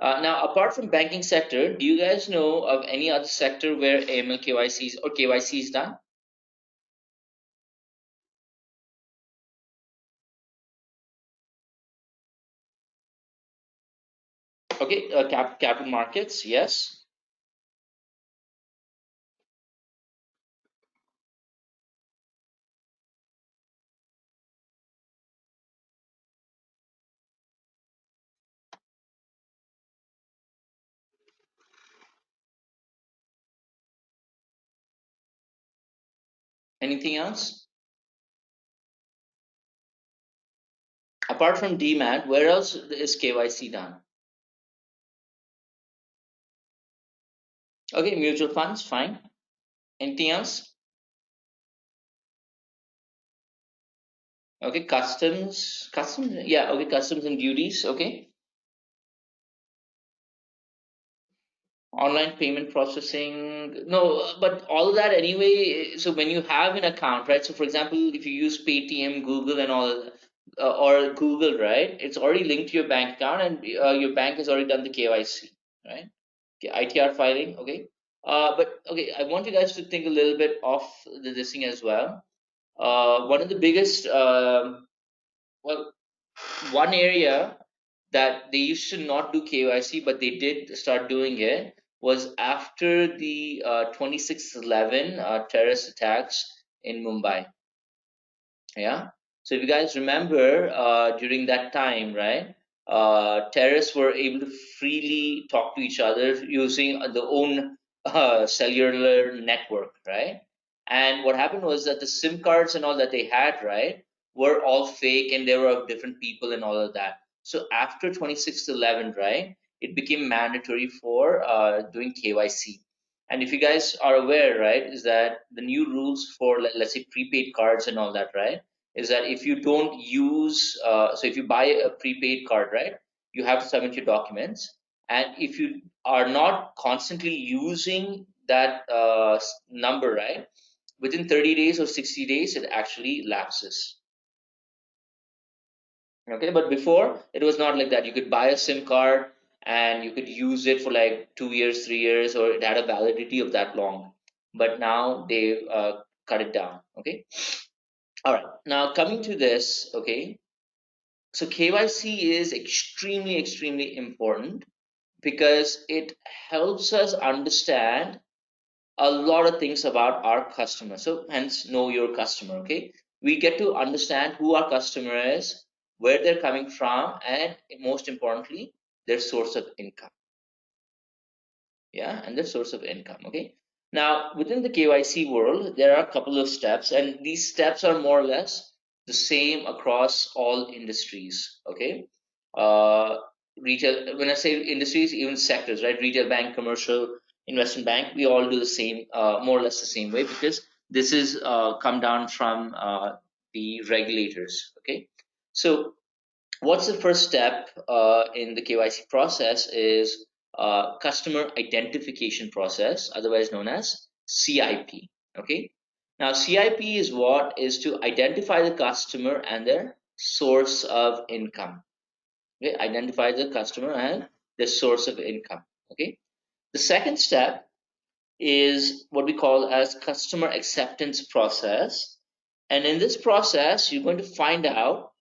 Now, apart from banking sector, do you guys know of any other sector where AML KYCs or KYC is done? Okay. Capital markets. Yes. Anything else? Apart from DMAT, where else is KYC done? Okay, mutual funds, fine. Anything else? Okay, customs, yeah, okay, customs and duties, okay. Online payment processing, no, but all that anyway. So when you have an account, right? So for example, if you use Paytm, Google, and all, or Google, right? It's already linked to your bank account, and your bank has already done the KYC, right? Okay, ITR filing, okay. But okay, I want you guys to think a little bit of this thing as well. One of the biggest, well, one area that they used to not do KYC, but they did start doing it was after the 26/11 terrorist attacks in Mumbai. Yeah. So if you guys remember, during that time, right, terrorists were able to freely talk to each other using their own cellular network, right? And what happened was that the SIM cards and all that they had, right, were all fake and they were of different people and all of that. So after 26/11, right, it became mandatory for doing KYC. And if you guys are aware, right, is that the new rules for let's say prepaid cards and all that, right, is that if you don't use, so if you buy a prepaid card, right, you have to submit your documents, and if you are not constantly using that number, right, within 30 days or 60 days, it actually lapses. Okay, but before it was not like that. You could buy a SIM card and you could use it for like 2 years, 3 years, or it had a validity of that long. But now they cut it down. Okay, all right. Now coming to this, okay. So KYC is extremely, extremely important because it helps us understand a lot of things about our customer. So hence know your customer. Okay, we get to understand who our customer is, where they're coming from, and most importantly, their source of income. Yeah, and their source of income. Okay, now within the KYC world there are a couple of steps, and these steps are more or less the same across all industries. Okay, uh, retail, when I say industries, even sectors, right? Retail bank, commercial, investment bank, we all do the same, more or less the same way, because this is come down from the regulators. Okay, so what's the first step in the KYC process is customer identification process, otherwise known as CIP. Okay. Now, CIP is what is to identify the customer and their source of income. Okay, identify the customer and their source of income. Okay. The second step is what we call as customer acceptance process, and in this process, you're going to find out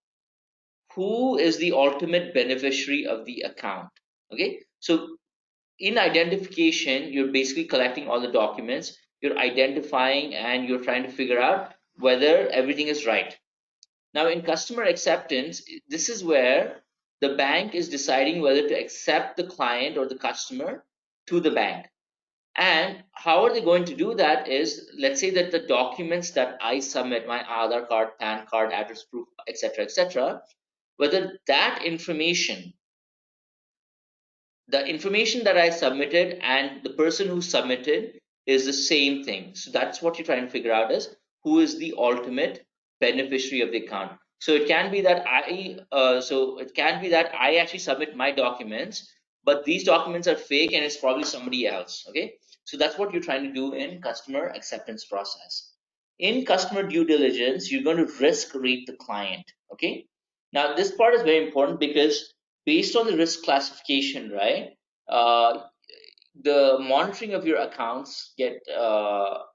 who is the ultimate beneficiary of the account. Okay, so in identification, you're basically collecting all the documents, you're identifying, and you're trying to figure out whether everything is right. Now, in customer acceptance, this is where the bank is deciding whether to accept the client or the customer to the bank. And how are they going to do that is, let's say that the documents that I submit, my Aadhaar card, PAN card, address proof, etc., whether that information, the information that I submitted and the person who submitted is the same thing. So that's what you're trying to figure out is who is the ultimate beneficiary of the account. So it can be that I actually submit my documents, but these documents are fake and it's probably somebody else. Okay, so that's what you're trying to do in customer acceptance process. In customer due diligence, you're going to risk rate the client. Okay, now this part is very important because based on the risk classification, right? Uh, the monitoring of your accounts get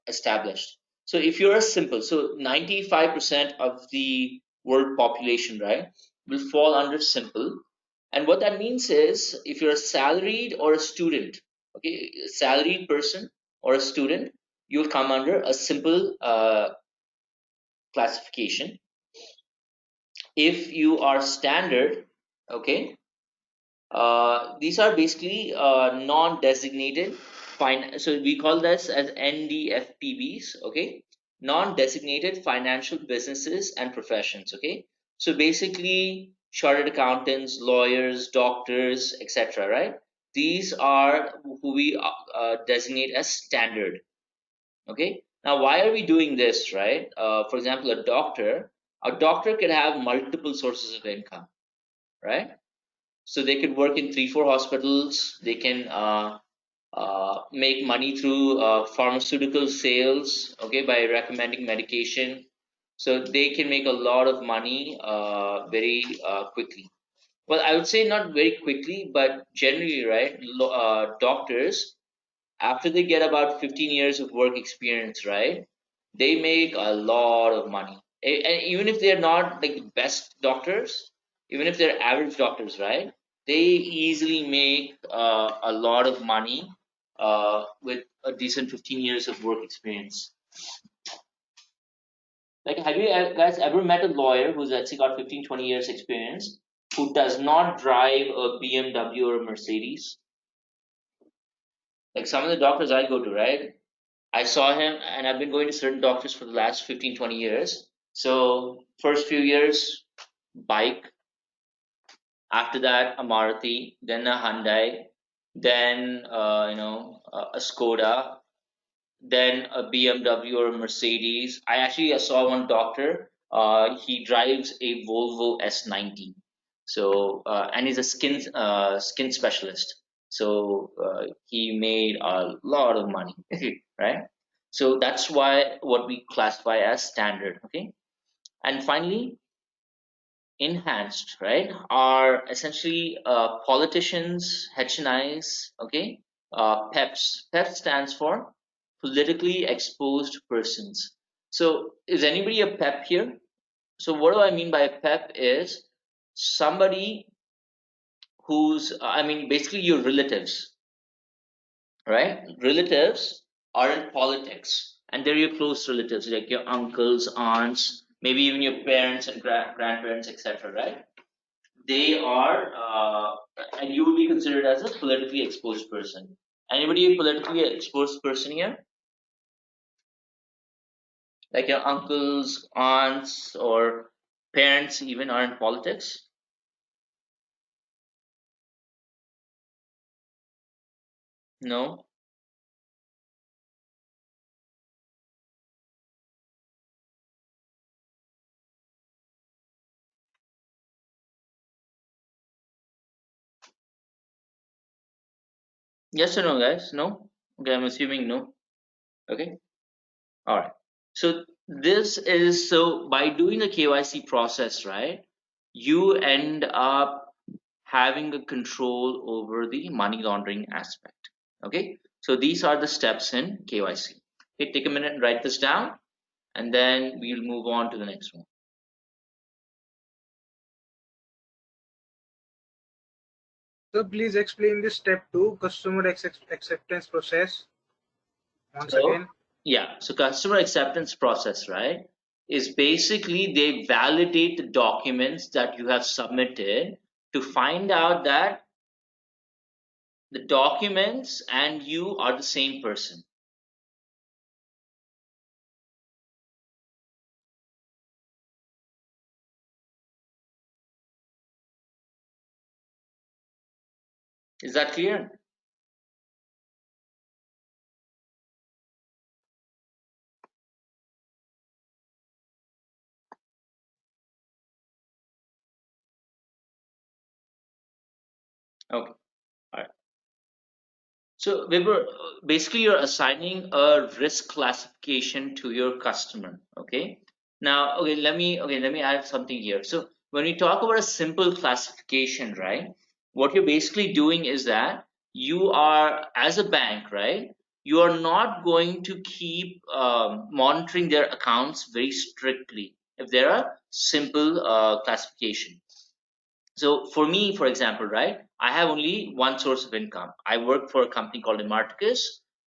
established. So if you're a simple, so 95% of the world population, right, will fall under simple. And what that means is if you're a salaried or a student, okay, a salaried person or a student, you'll come under a simple classification. If you are standard, okay, these are basically non-designated so we call this as NDFPBs, okay, non-designated financial businesses and professions, okay. So basically chartered accountants, lawyers, doctors, etc., right? These are who we designate as standard, okay. Now why are we doing this, right? For example, a doctor could have multiple sources of income, right? So they could work in 3 4 hospitals. They can make money through pharmaceutical sales, okay, by recommending medication. So they can make a lot of money very quickly. Well, I would say not very quickly, but generally, right? Doctors, after they get about 15 years of work experience, right, they make a lot of money. And even if they're not like the best doctors, even if they're average doctors, right, they easily make a lot of money with a decent 15 years of work experience. Like, have you guys ever met a lawyer who's actually got 15 20 years experience who does not drive a BMW or a Mercedes? Like some of the doctors I go to, right? I saw him, and I've been going to certain doctors for the last 15 20 years. So, first few years, bike, after that, a Maruti, then a Hyundai, then, a Skoda, then a BMW or a Mercedes. I actually saw one doctor, he drives a Volvo S90. So, and he's a skin specialist. So, he made a lot of money, right? So that's why what we classify as standard, okay? And finally, enhanced, right, are essentially politicians, HNIs, okay? PEPs. PEP stands for politically exposed persons. So is anybody a PEP here? So what do I mean by a PEP is somebody who's, basically your relatives, right? Relatives are in politics, and they're your close relatives, like your uncles, aunts, maybe even your parents and grandparents, etc., right? They are, and you would be considered as a politically exposed person. Anybody a politically exposed person here? Like your uncles, aunts, or parents even are in politics? No? Yes or no, guys? No? Okay, I'm assuming no. Okay. All right. So this is, so by doing the KYC process, right, you end up having a control over the money laundering aspect. Okay. So these are the steps in KYC. Okay, take a minute and write this down, and then we'll move on to the next one. So please explain the step 2, customer acceptance process once So again. yeah, so customer acceptance process, right? is basically they validate the documents that you have submitted to find out that the documents and you are the same person. Is that clear? Okay. All right. So Vibhor, basically you're assigning a risk classification to your customer. Okay. Now, let me add something here. So when we talk about a simple classification, right? What you're basically doing is that you are, as a bank, right? You are not going to keep monitoring their accounts very strictly if there are simple classification. So for me, for example, right, I have only one source of income. I work for a company called Emarticus,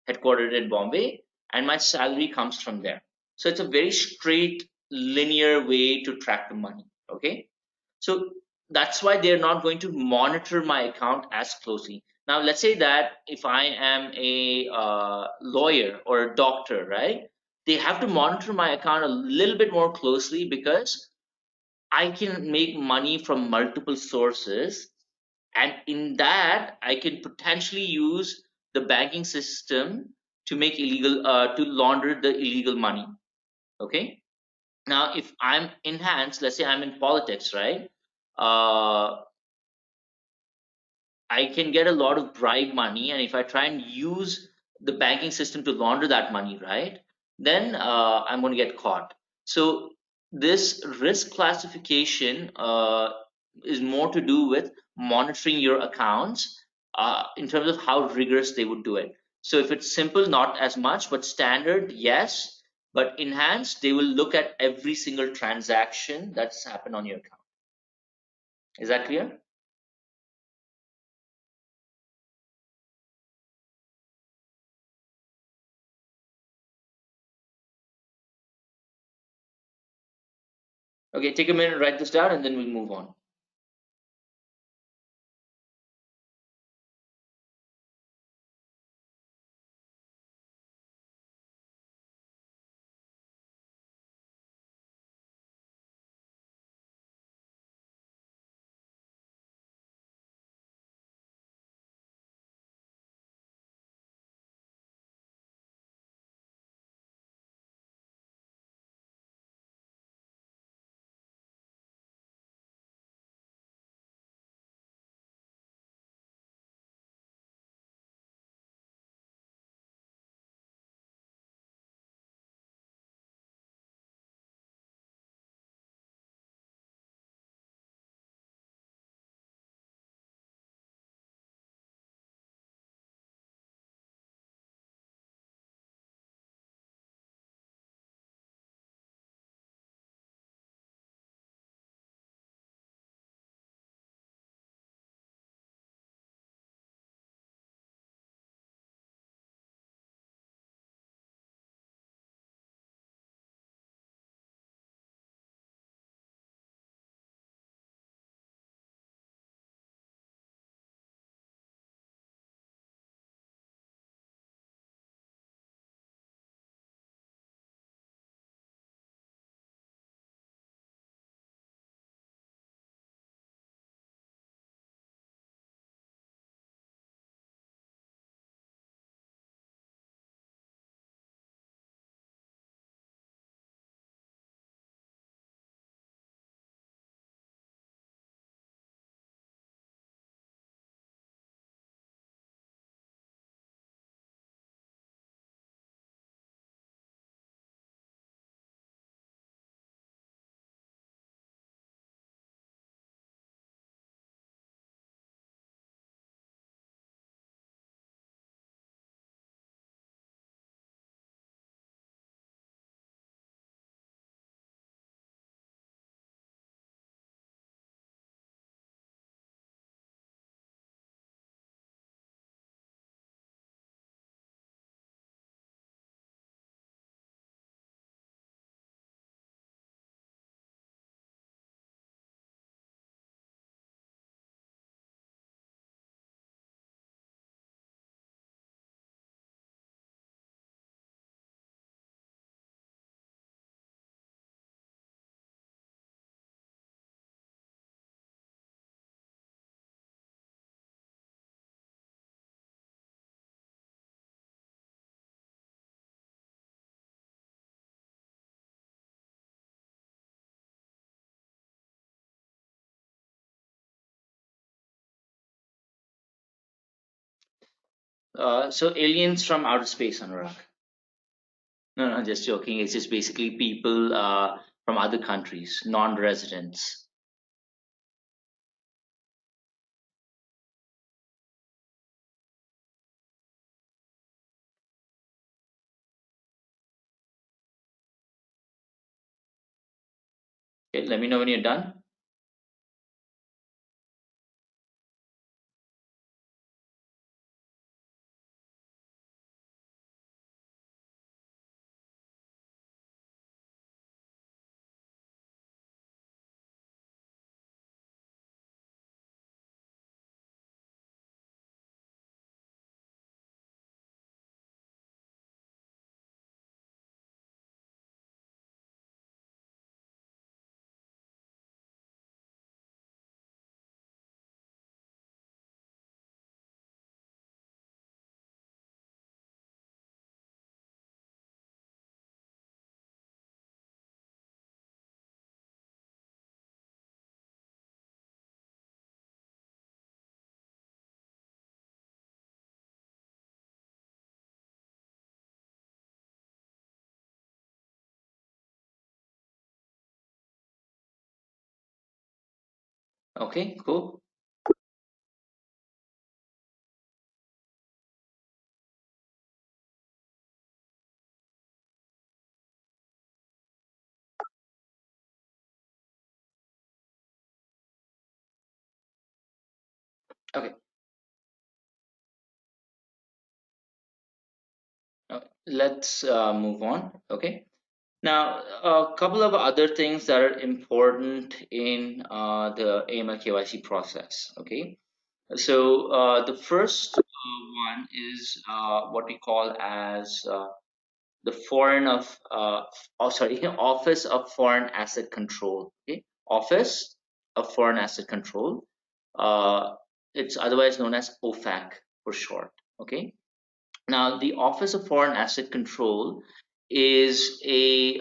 headquartered in Bombay, and my salary comes from there. So it's a very straight, linear way to track the money. Okay. So that's why they're not going to monitor my account as closely. Now, let's say that if I am a lawyer or a doctor, right, they have to monitor my account a little bit more closely because I can make money from multiple sources, and in that, I can potentially use the banking system to make to launder the illegal money. Okay. Now, if I'm enhanced, let's say I'm in politics, right? Uh, I can get a lot of bribe money, and if I try and use the banking system to launder that money, right, then I'm going to get caught. So this risk classification is more to do with monitoring your accounts in terms of how rigorous they would do it. So if it's simple, not as much, but standard, yes. But enhanced, they will look at every single transaction that's happened on your account. Is that clear? Okay, take a minute, write this down, and then we'll move on. So aliens from outer space, Anurag. No, no, just joking. It's just basically people from other countries, non-residents. Okay, let me know when you're done. Okay, cool. Okay, let's move on. Okay. Now, a couple of other things that are important in the AML KYC process. Okay. So the first one is what we call as the foreign of oh sorry Office of Foreign Asset Control. Okay, Office of Foreign Asset Control. uh, it's otherwise known as OFAC for short. Okay, now the Office of Foreign Asset Control is a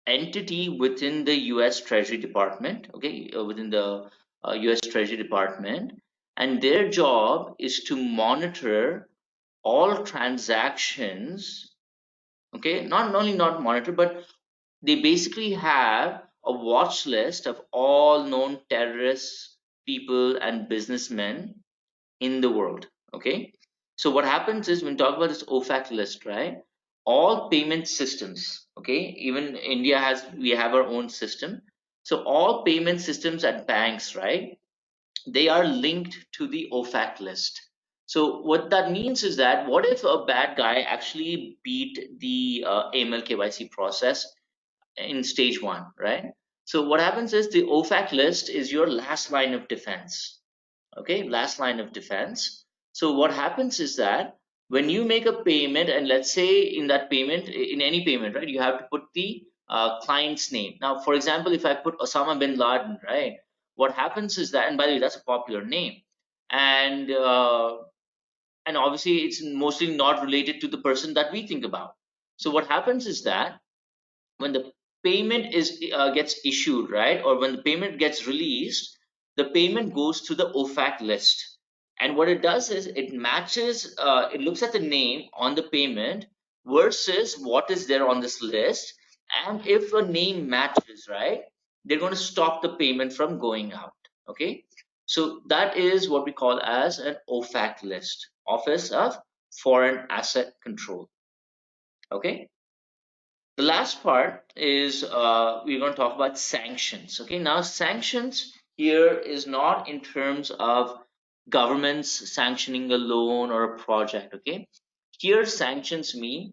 entity within the US Treasury Department. Okay, within the US Treasury Department, and their job is to monitor all transactions. Okay, not only not monitor, but they basically have a watch list of all known terrorists, people and businessmen in the world. Okay, so what happens is when we talk about this OFAC list, right, all payment systems, okay, even India has, we have our own system. So all payment systems at banks, right, they are linked to the OFAC list. So what that means is that what if a bad guy actually beat the AML KYC process in stage one, right? So what happens is the OFAC list is your last line of defense. Okay, last line of defense. So what happens is that when you make a payment, and let's say in that payment, in any payment, right, you have to put the client's name. Now, for example, if I put Osama bin Laden, right, what happens is that, and by the way, that's a popular name, and and obviously it's mostly not related to the person that we think about. So what happens is that when the payment is gets issued, right, or when the payment gets released, the payment goes to the OFAC list. And what it does is it matches, it looks at the name on the payment versus what is there on this list. And if a name matches, right, they're going to stop the payment from going out. Okay, so that is what we call as an OFAC list, Office of Foreign Asset Control. Okay, the last part is we're going to talk about sanctions. Okay, now sanctions here is not in terms of governments sanctioning a loan or a project. Okay, here sanctions mean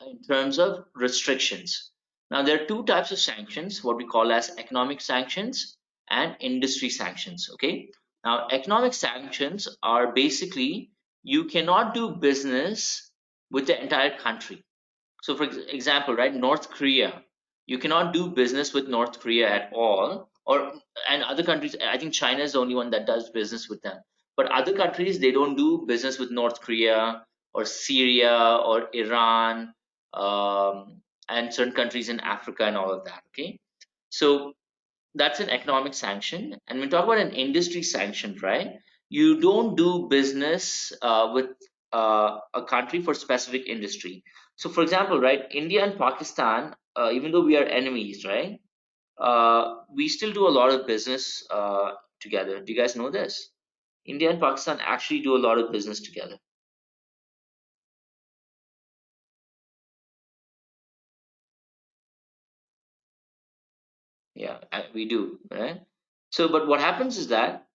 in terms of restrictions. Now there are two types of sanctions, what we call as economic sanctions and industry sanctions. Okay, now economic sanctions are basically you cannot do business with the entire country. So, for example, right, North Korea, you cannot do business with North Korea at all, or and other countries. I think China is the only one that does business with them. But other countries, they don't do business with North Korea or Syria or Iran, and certain countries in Africa and all of that. Okay, so that's an economic sanction. And we talk about an industry sanction, right? you don't do business with a country for specific industry. So, for example, right, India and Pakistan, even though we are enemies, right, we still do a lot of business together. Do you guys know this? India and Pakistan actually do a lot of business together. Yeah, we do, right? So, but what happens is that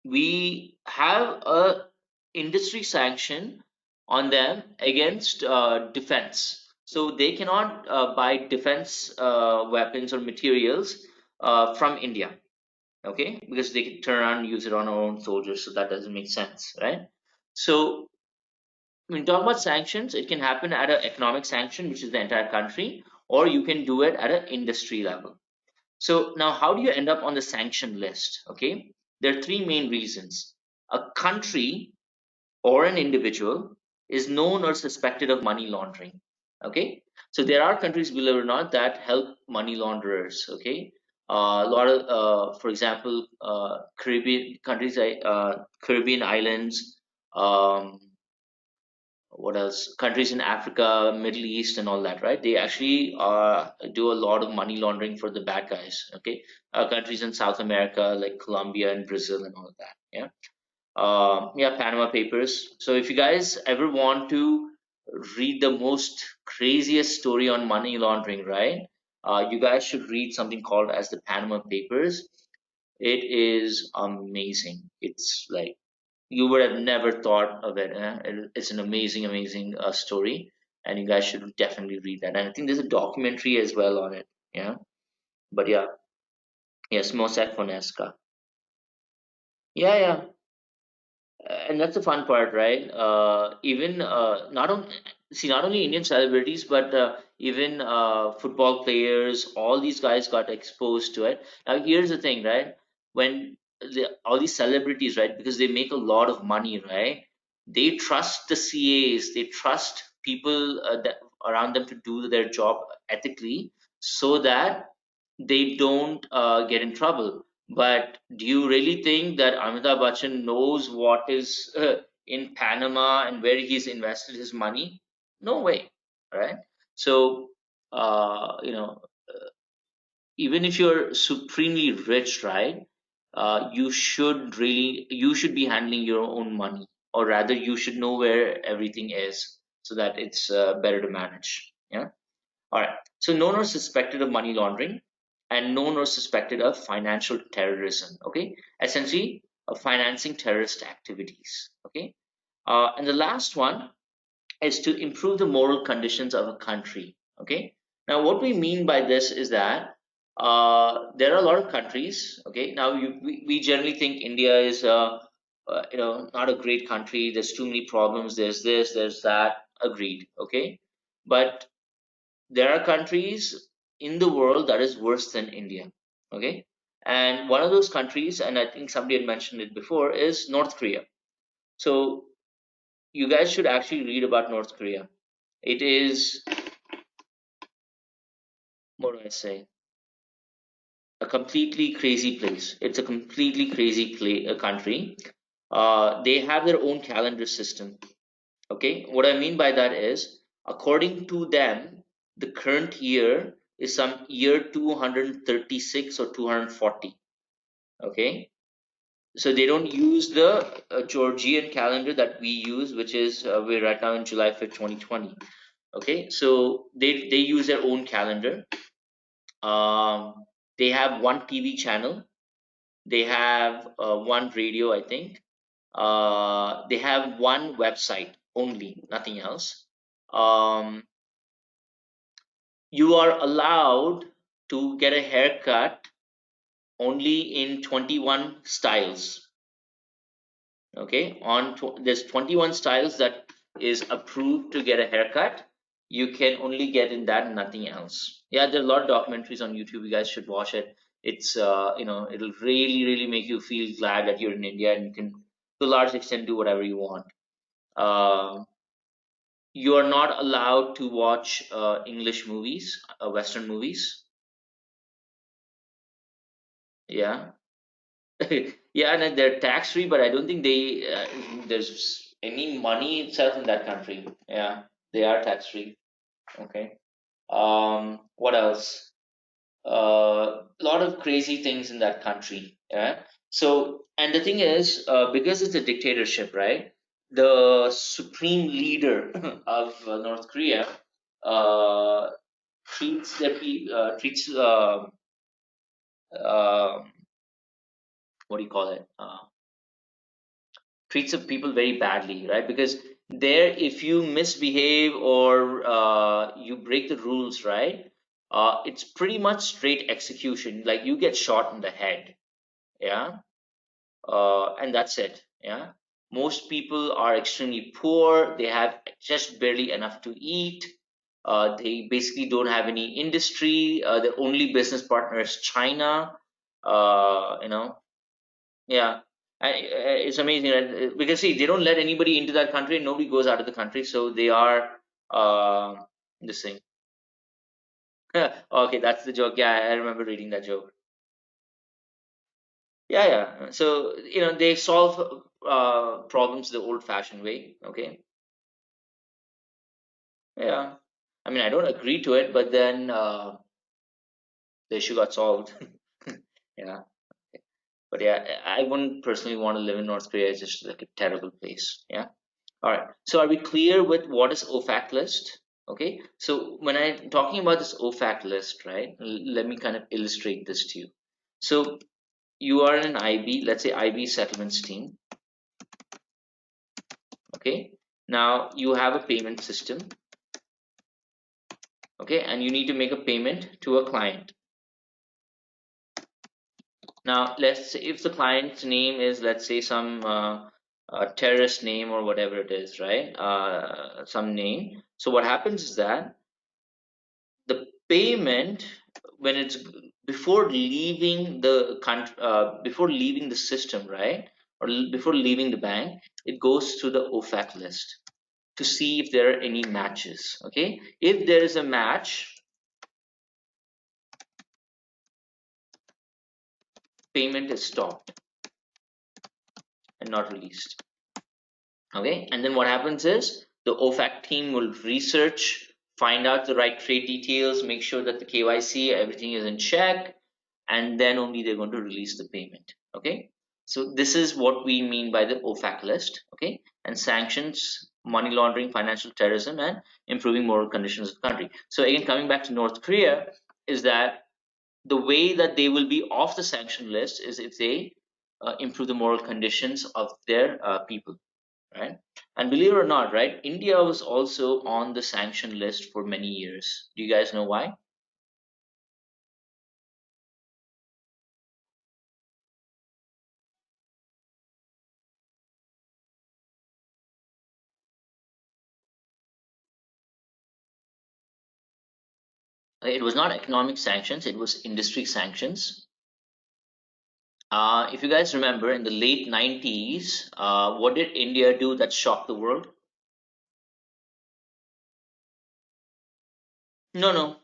we have a industry sanction on them against defense. So they cannot buy defense weapons or materials from India, okay? Because they can turn around and use it on our own soldiers. So that doesn't make sense, right? So when you talk about sanctions, it can happen at an economic sanction, which is the entire country, or you can do it at an industry level. So now, how do you end up on the sanction list? Okay, there are three main reasons. A country or an individual is known or suspected of money laundering. Okay, so there are countries, believe it or not, that help money launderers. Okay, a lot of, for example, Caribbean countries, like Caribbean islands. What else? Countries in Africa, Middle East, and all that, right? They actually do a lot of money laundering for the bad guys. Okay, countries in South America like Colombia and Brazil and all of that. Yeah, yeah, Panama Papers. So if you guys ever want to read the most craziest story on money laundering, right? You guys should read something called as the Panama Papers. It is amazing. It's like you would have never thought of it. It's an amazing, amazing story, and you guys should definitely read that. And I think there's a documentary as well on it. Yeah, but yeah, yes, Mossack Fonseca. Yeah, yeah. And that's the fun part, right? Even not only see not only Indian celebrities, but even football players, all these guys got exposed to it. Now, here's the thing, right? When all these celebrities, right, because they make a lot of money, right? They trust the CAs, they trust people that around them to do their job ethically, so that they don't get in trouble. But do you really think that Amitabh Bachchan knows what is in Panama and where he's invested his money? No way, right? So, you know, even if you're supremely rich, right, you should be handling your own money, or rather, you should know where everything is so that it's better to manage. Yeah. All right. So known or suspected of money laundering, and known or suspected of financial terrorism. Okay. Essentially, of financing terrorist activities. Okay. And the last one is to improve the moral conditions of a country. Okay. Now, what we mean by this is that there are a lot of countries. Okay. Now, we generally think India is, not a great country. There's too many problems. There's this, there's that. Agreed. Okay. But there are countries in the world that is worse than India. Okay. And one of those countries, and I think somebody had mentioned it before, is North Korea. So you guys should actually read about North Korea. It is, what do I say, a completely crazy place. It's a completely crazy country. They have their own calendar system. Okay, what I mean by that is, according to them, the current year is some year 236 or 240. Okay, so they don't use the Georgian calendar that we use, which is we're right now in July 5th, 2020. Okay, so they use their own calendar. They have one TV channel. They have one radio, I think. They have one website only, nothing else. Um, you are allowed to get a haircut only in 21 styles. Okay, there's 21 styles that is approved to get a haircut. You can only get in that, nothing else. Yeah, there are a lot of documentaries on YouTube. You guys should watch it. It's it'll really make you feel glad that you're in India, and you can to a large extent do whatever you want. You are not allowed to watch English movies, Western movies. Yeah. Yeah, and they're tax free, but I don't think there's any money itself in that country. Yeah, they are tax free. Okay. What else? A lot of crazy things in that country. Yeah. So, and the thing is, because it's a dictatorship, right? The supreme leader of North Korea uh, treats uh, what do you call it? Treats the people very badly, right? Because there, if you misbehave or you break the rules, right? It's pretty much straight execution. Like you get shot in the head, yeah, and that's it, yeah. Most people are extremely poor. They have just barely enough to eat. They basically don't have any industry. Their only business partner is China. You know, yeah, it's amazing, right? Because see, they don't let anybody into that country, and nobody goes out of the country, so they are uh, this thing. Okay, that's the joke. Yeah, I remember reading that joke. Yeah, yeah. So they solve problems the old-fashioned way. Okay, yeah. I mean, I don't agree to it, but then the issue got solved. Yeah, but yeah, I wouldn't personally want to live in North Korea. It's just like a terrible place. Yeah. All right. So are we clear with what is OFAC list? Okay. So when I'm talking about this OFAC list, right, let me kind of illustrate this to you. So you are in an IB, let's say IB settlements team. Okay. Now you have a payment system. Okay. And you need to make a payment to a client. Now let's say if the client's name is, let's say, some terrorist name or whatever it is, right? Some name. So what happens is that the payment, when it's before leaving the country, before leaving the system, right, or before leaving the bank, it goes through the OFAC list to see if there are any matches. Okay, if there is a match, payment is stopped and not released. Okay, and then what happens is the OFAC team will research, find out the right trade details, make sure that the KYC, everything is in check, and then only they're going to release the payment. Okay, so this is what we mean by the OFAC list. Okay, and sanctions, money laundering, financial terrorism, and improving moral conditions of the country. So again, coming back to North Korea, is that the way that they will be off the sanction list is if they improve the moral conditions of their people, right? And believe it or not, right, India was also on the sanction list for many years. Do you guys know why? It was not economic sanctions, it was industry sanctions. If you guys remember, in the late 90s, what did India do that shocked the world? No, no,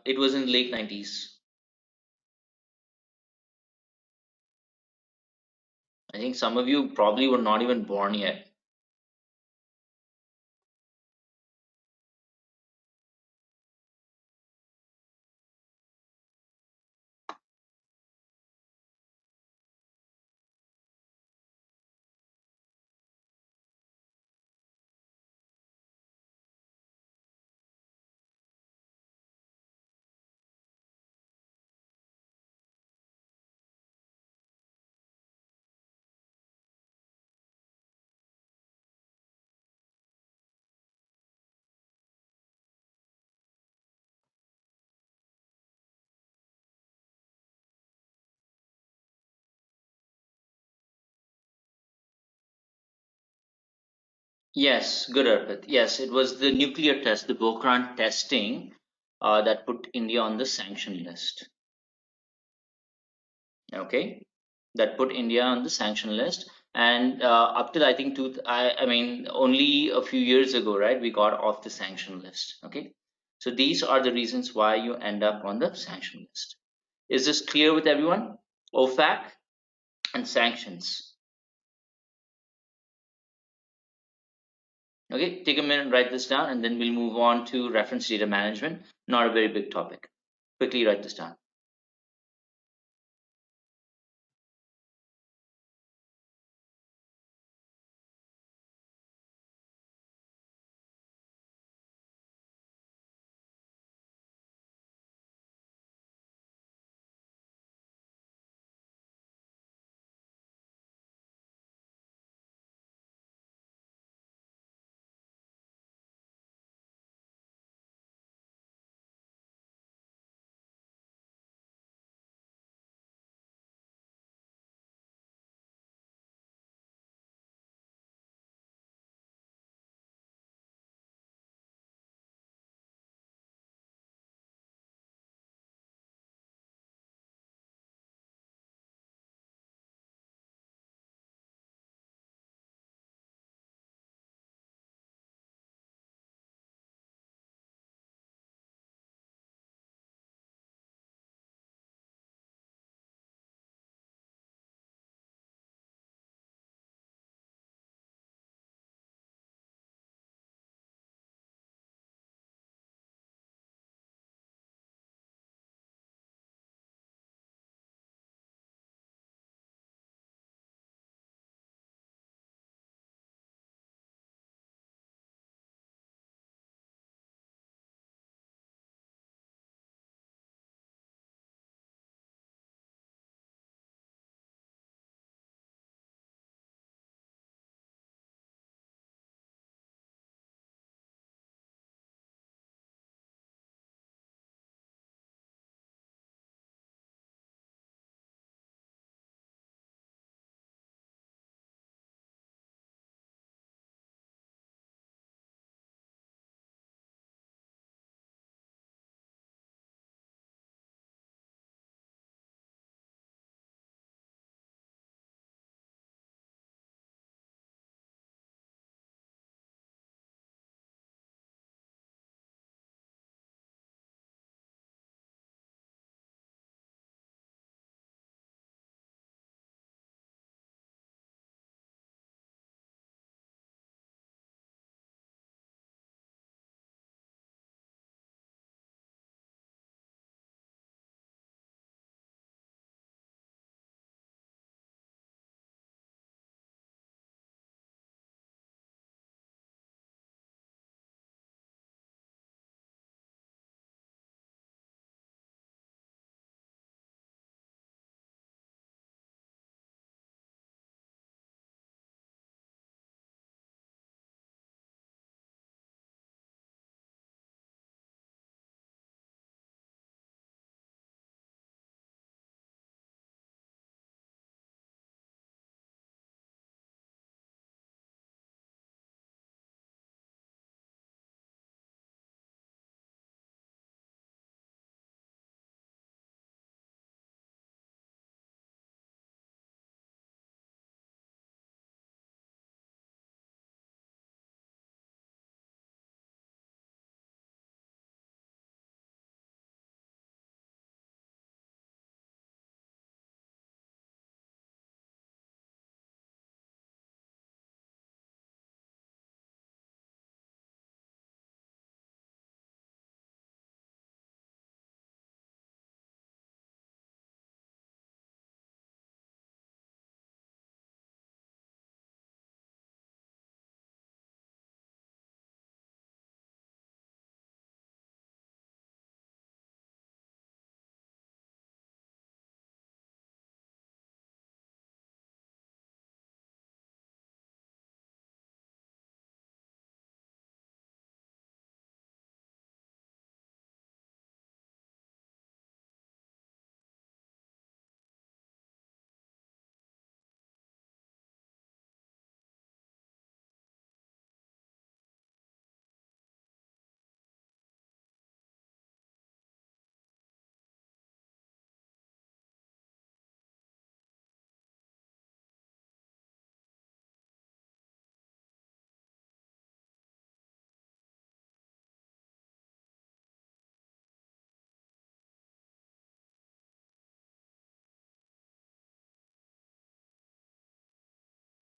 it was in the late 90s. I think some of you probably were not even born yet. Yes, good, Arpit. Yes, it was the nuclear test, the Pokhran testing, that put India on the sanction list. Okay, that put India on the sanction list, and up till I think I mean only a few years ago, right? We got off the sanction list. Okay, so these are the reasons why you end up on the sanction list. Is this clear with everyone? OFAC. and sanctions. Okay, take a minute, write this down, and then we'll move on to reference data management. Not a very big topic. Quickly write this down.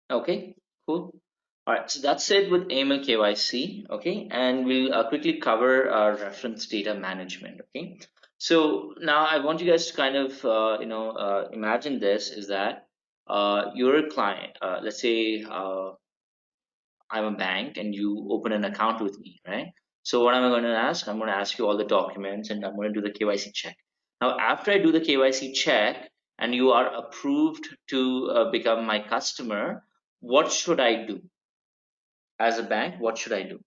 Okay, cool. All right, so that's it with AML KYC. Okay, and we'll quickly cover reference data management. Okay, so now I want you guys to kind of imagine this is that you're a client. Let's say I'm a bank and you open an account with me, right? So what am I going to ask? I'm going to ask you all the documents and I'm going to do the KYC check. Now, after I do the KYC check and you are approved to become my customer, what should I do as a bank? What should I do?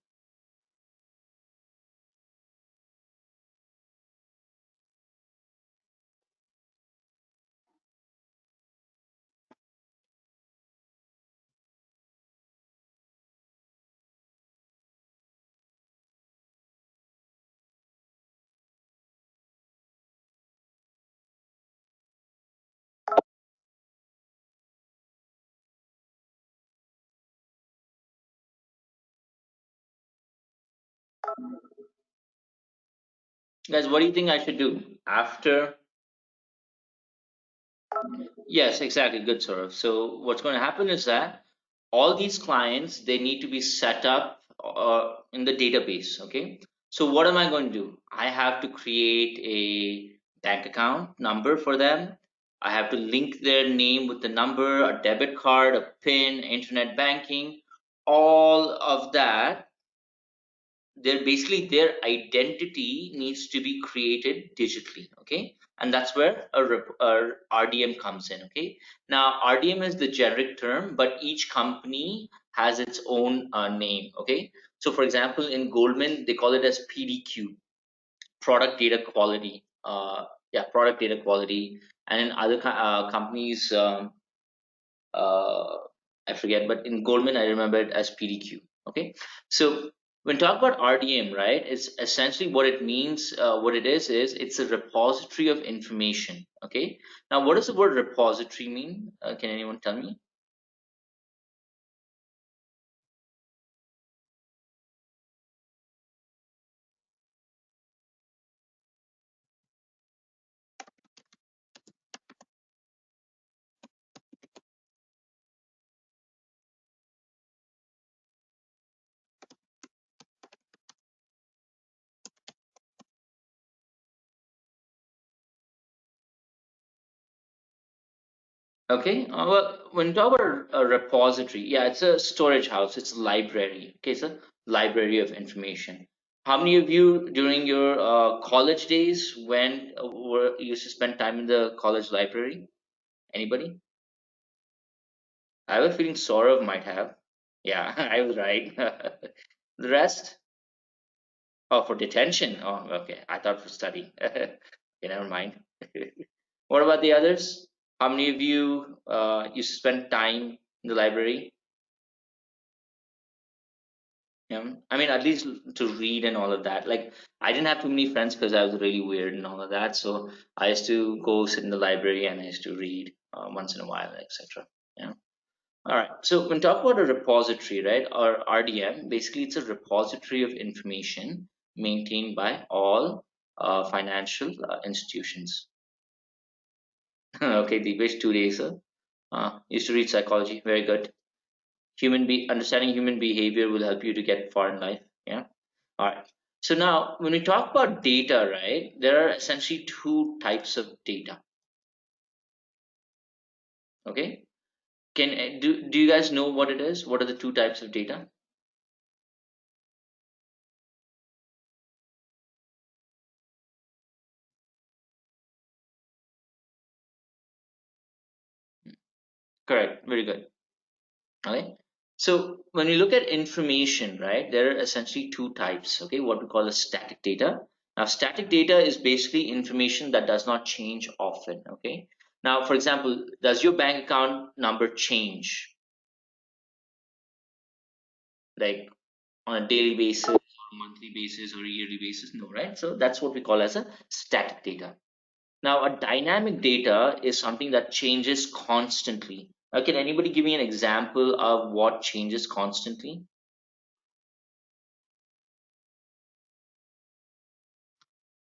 Guys, what do you think I should do after? Yes, exactly. Good, Saurav. So what's going to happen is that all these clients, they need to be set up in the database. Okay. So what am I going to do? I have to create a bank account number for them. I have to link their name with the number, a debit card, a PIN, internet banking, all of that. They're basically their identity needs to be created digitally. Okay, and that's where a RDM comes in. Okay, now RDM is the generic term, but each company has its own name. Okay, so for example in Goldman they call it as PDQ, product data quality. Yeah, product data quality. And in other companies, uh, I forget, but in Goldman, I remember it as PDQ. Okay, so when talk about RDM, right, it's essentially what it means. What it is it's a repository of information. Okay, now what does the word repository mean? Can anyone tell me? Okay, well, when you talk about a repository, yeah, it's a storage house, it's a library. Okay, it's a library of information. How many of you during your college days when were used to spend time in the college library? Anybody? I have a feeling Saurav might have. Yeah, I was right. The rest? Oh, for detention. Oh, okay. I thought for study. Okay, never mind. What about the others? How many of you used to spend time in the library? Yeah, I mean, at least to read and all of that. Like, I didn't have too many friends because I was really weird and all of that. So I used to go sit in the library and I used to read once in a while, etc. Yeah. All right. So when talk about a repository, right, or RDM, basically it's a repository of information maintained by all financial institutions. Okay, Deepesh, 2 days. Used to read psychology. Very good. Understanding human behavior will help you to get far in life. Yeah. All right. So now, when we talk about data, right, there are essentially two types of data. Okay. Do you guys know what it is? What are the two types of data? Correct. Very good. Okay. So when we look at information, right, there are essentially two types. Okay, what we call as static data. Now, static data is basically information that does not change often. Okay. Now, for example, does your bank account number change like on a daily basis, or monthly basis, or yearly basis? No, right? So that's what we call as a static data. Now, a dynamic data is something that changes constantly. Can anybody give me an example of what changes constantly?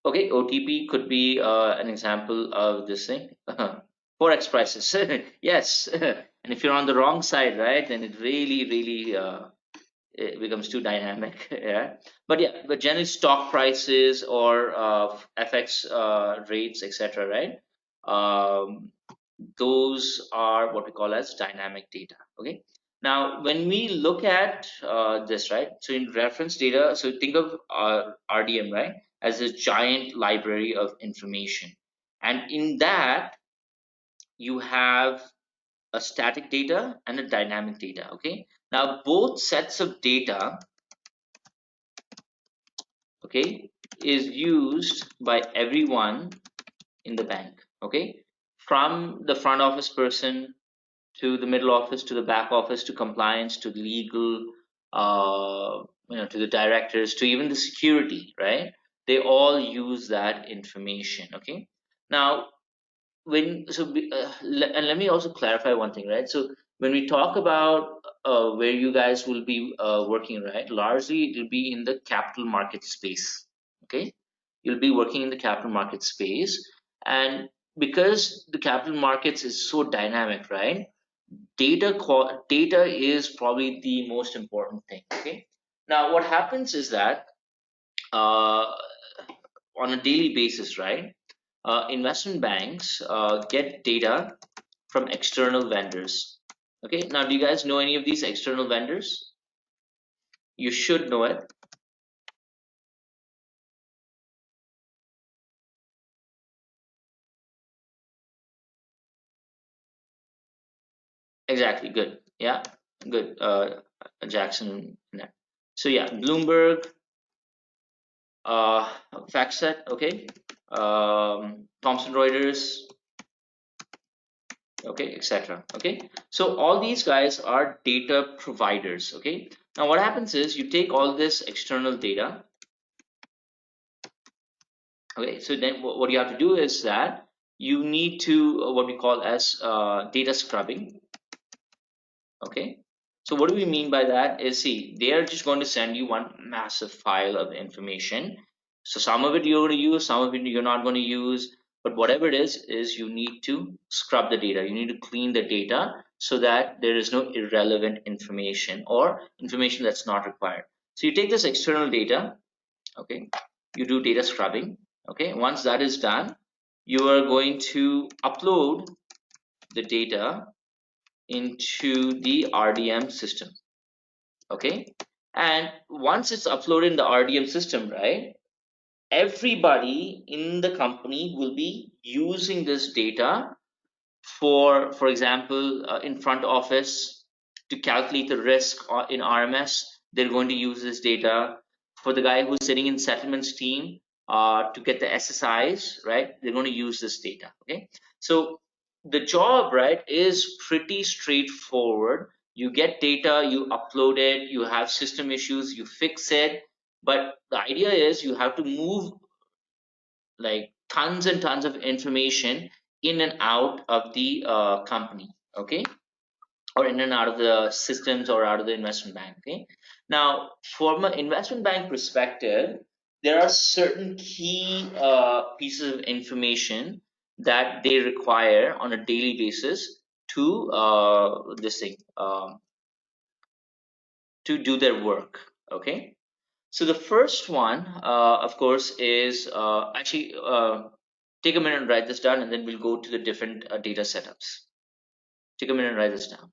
Okay, OTP could be an example of this thing. Forex prices. Yes. And if you're on the wrong side, right, then it really it becomes too dynamic. Yeah. But yeah, but generally stock prices or FX rates, etc., right? um, those are what we call as dynamic data. Okay, now when we look at this, right, so in reference data, so think of RDM, right, as a giant library of information, and in that you have a static data and a dynamic data. Okay, now both sets of data, okay, is used by everyone in the bank. Okay, from the front office person to the middle office to the back office to compliance to legal, to the directors to even the security, right, they all use that information. Okay, now when and let me also clarify one thing, right? So when we talk about where you guys will be working, right, largely it will be in the capital market space. Okay, you'll be working in the capital market space, and because the capital markets is so dynamic, right, data is probably the most important thing. Okay, now what happens is that uh, on a daily basis, right, investment banks get data from external vendors. Okay, now do you guys know any of these external vendors? You should know it. Exactly, good. Yeah, good. Jackson. Yeah. So yeah, Bloomberg, uh, FactSet, okay, Thomson Reuters, okay, etc. Okay, so all these guys are data providers. Okay, now what happens is you take all this external data. Okay, so then what you have to do is that you need to what we call as data scrubbing. Okay, so what do we mean by that is, see, they are just going to send you one massive file of information. So some of it you're going to use, some of it you're not going to use, but whatever it is you need to scrub the data. You need to clean the data so that there is no irrelevant information or information that's not required. So you take this external data, okay, you do data scrubbing. Okay, once that is done, you are going to upload the data into the RDM system. Okay, and once it's uploaded in the RDM system, right, everybody in the company will be using this data for example, in front office to calculate the risk in RMS. They're going to use this data. For the guy who's sitting in settlements team to get the SSIs, right, they're going to use this data. Okay, so the job, right, is pretty straightforward. You get data, you upload it, you have system issues, you fix it, but the idea is you have to move like tons and tons of information in and out of the company. Okay, or in and out of the systems or out of the investment bank. Okay, now from an investment bank perspective, there are certain key pieces of information that they require on a daily basis to this thing to do their work. Okay, so the first one, of course, is actually take a minute and write this down, and then we'll go to the different data setups. Take a minute and write this down.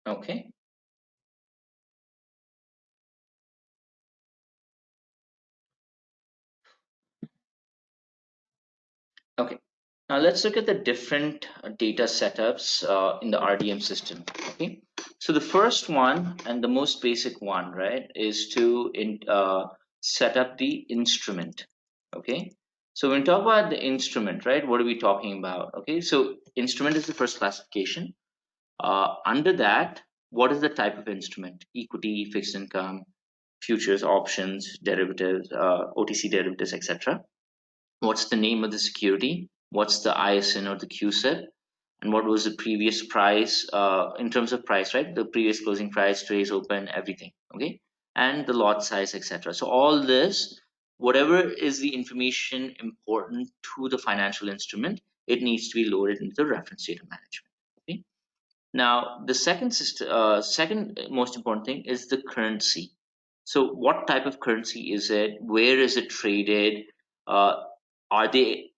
Okay. Okay. Now let's look at the different data setups in the RDM system. Okay. So the first one and the most basic one, right, is to set up the instrument. Okay. So when we talk about the instrument, right, what are we talking about? Okay. So instrument is the first classification. Under that, what is the type of instrument? Equity, fixed income, futures, options, derivatives, OTC derivatives, etc. What's the name of the security? What's the ISIN or the QSIP? And what was the previous price in terms of price, right? The previous closing price, trades open, everything, okay? And the lot size, etc. So all this, whatever is the information important to the financial instrument, it needs to be loaded into the reference data management. Okay. Now, the second most important thing is the currency. So, what type of currency is it? Where is it traded? Uh,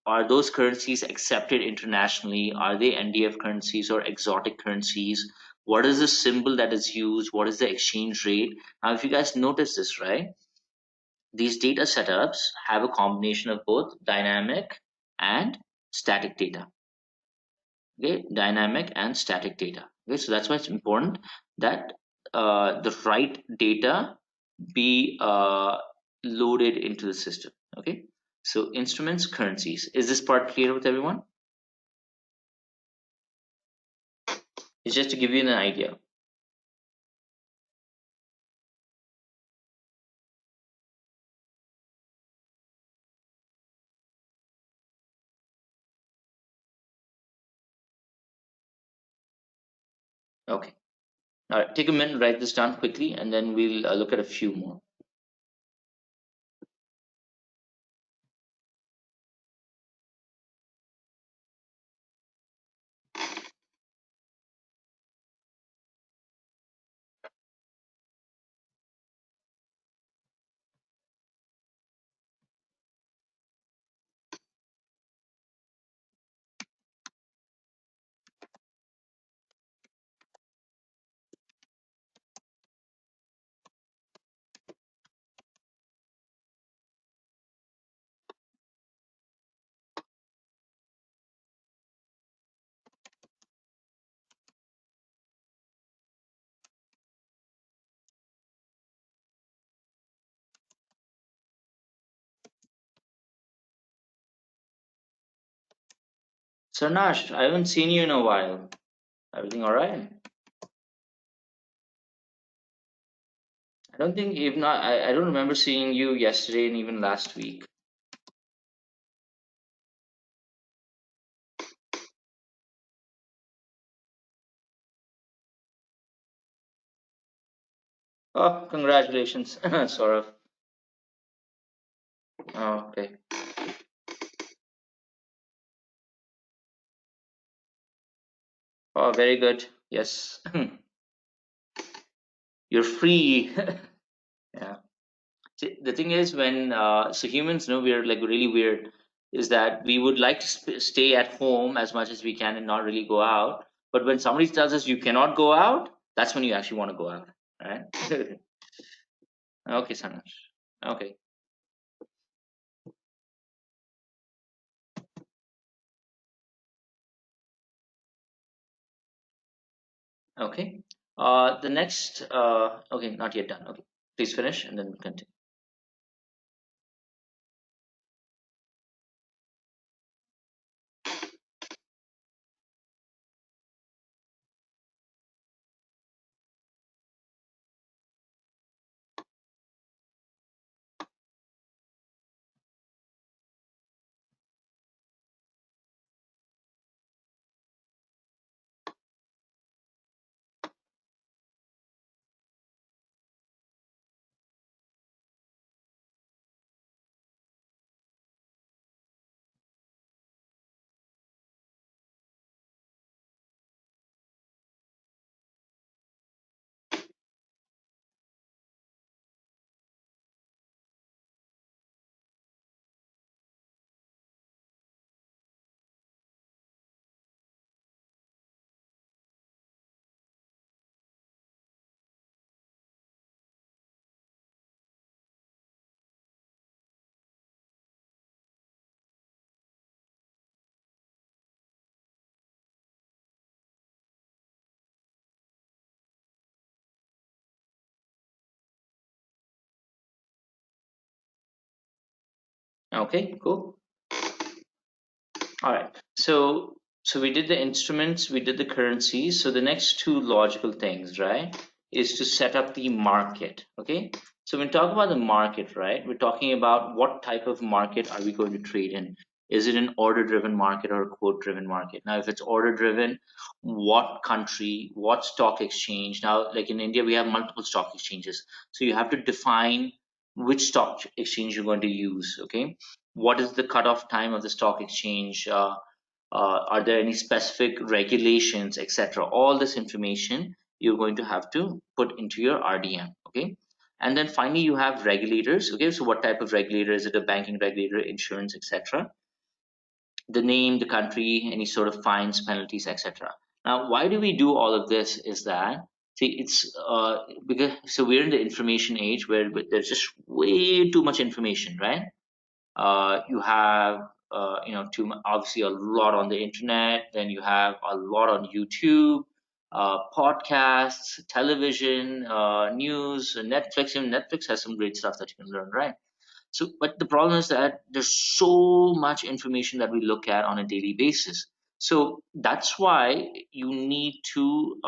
are those currencies accepted internationally? Are they NDF currencies or exotic currencies? What is the symbol that is used? What is the exchange rate? Now, if you guys notice this, right, these data setups have a combination of both dynamic and static data. Okay, dynamic and static data. Okay, so that's why it's important that the right data be loaded into the system. Okay, so instruments, currencies. Is this part clear with everyone? It's just to give you an idea. Okay, all right, take a minute, write this down quickly, and then we'll look at a few more. Sarnash, I haven't seen you in a while. Everything all right? I don't think even I don't remember seeing you yesterday and even last week. Oh, congratulations, Saurav. Oh, okay. Oh, very good. Yes. You're free. Yeah. See, the thing is, when so humans know we're like really weird, is that we would like to stay at home as much as we can and not really go out. But when somebody tells us you cannot go out, that's when you actually want to go out, right? Okay, Sanash. Okay. Okay. The next. Okay, not yet done. Okay, please finish and then we'll continue. Okay, cool. All right. So we did the instruments, we did the currencies. So the next two logical things, right, is to set up the market. Okay. So when we talk about the market, right, we're talking about what type of market are we going to trade in? Is it an order driven market or a quote driven market? Now, if it's order driven, what country, what stock exchange? Now, like in India, we have multiple stock exchanges. So you have to define which stock exchange you're going to use. Okay, what is the cutoff time of the stock exchange? Are there any specific regulations, etc.? All this information you're going to have to put into your RDM. Okay, and then finally you have regulators. Okay, so what type of regulator? Is it a banking regulator, insurance, etc.? The name, the country, any sort of fines, penalties, etc. Now, why do we do all of this? Is that, see, it's because, so we're in the information age where there's just way too much information, right? You have obviously a lot on the internet, then you have a lot on YouTube, podcasts, television, news, Netflix. Even Netflix has some great stuff that you can learn, right? So, but the problem is that there's so much information that we look at on a daily basis. So that's why you need to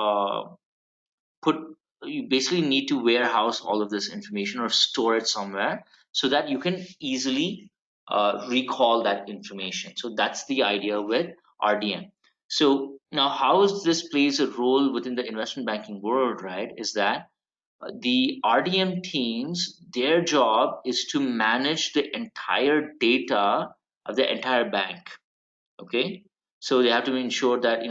put you basically need to warehouse all of this information or store it somewhere so that you can easily recall that information. So that's the idea with RDM. So now how is this plays a role within the investment banking world, right, is that the RDM teams, their job is to manage the entire data of the entire bank. Okay, so they have to ensure that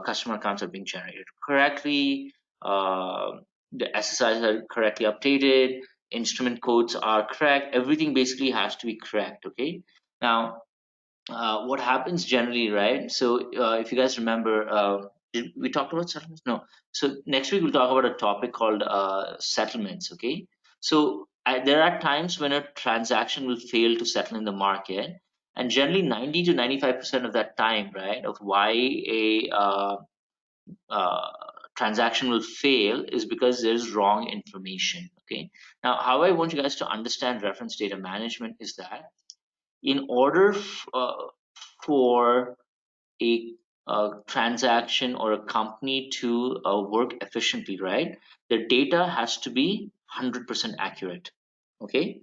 customer accounts are being generated correctly, uh, the SSIs are correctly updated, instrument codes are correct, everything basically has to be correct. Okay, now what happens generally, right? So if you guys remember, did we talked about settlements? No. So next week we'll talk about a topic called settlements. Okay. So there are times when a transaction will fail to settle in the market, and generally 90 to 95% of that time, right, of why a uh, transaction will fail is because there's wrong information. Okay. Now, how I want you guys to understand reference data management is that in order for a, transaction or a company to work efficiently, right? The data has to be 100% accurate. Okay,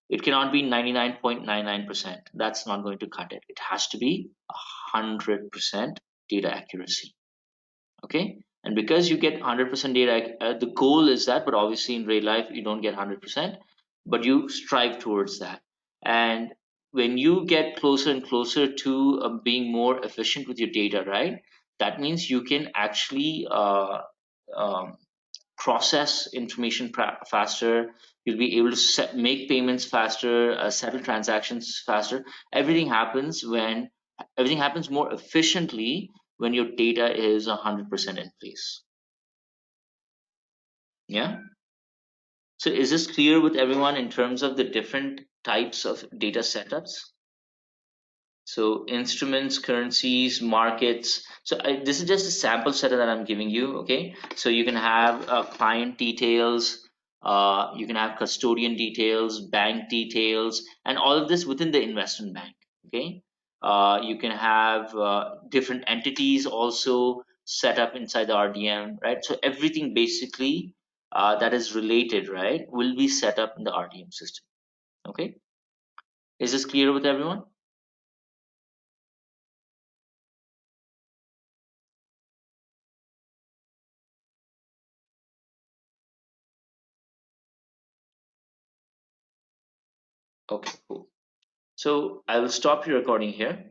it cannot be 99.99%. That's not going to cut it. It has to be 100% data accuracy. Okay, and because you get 100% data, the goal is that, but obviously in real life you don't get 100%, but you strive towards that. And when you get closer and closer to being more efficient with your data, right, that means you can actually um, process information faster. You'll be able to make payments faster, settle transactions faster. Everything happens when everything happens more efficiently when your data is 100% in place. Yeah. So is this clear with everyone in terms of the different types of data setups? So instruments, currencies, markets. So this is just a sample setup that I'm giving you. Okay. So you can have client details, you can have custodian details, bank details, and all of this within the investment bank. Okay. You can have different entities also set up inside the RDM, right? So everything basically that is related, right, will be set up in the RDM system. Okay. Is this clear with everyone? Okay, cool. So I will stop your recording here.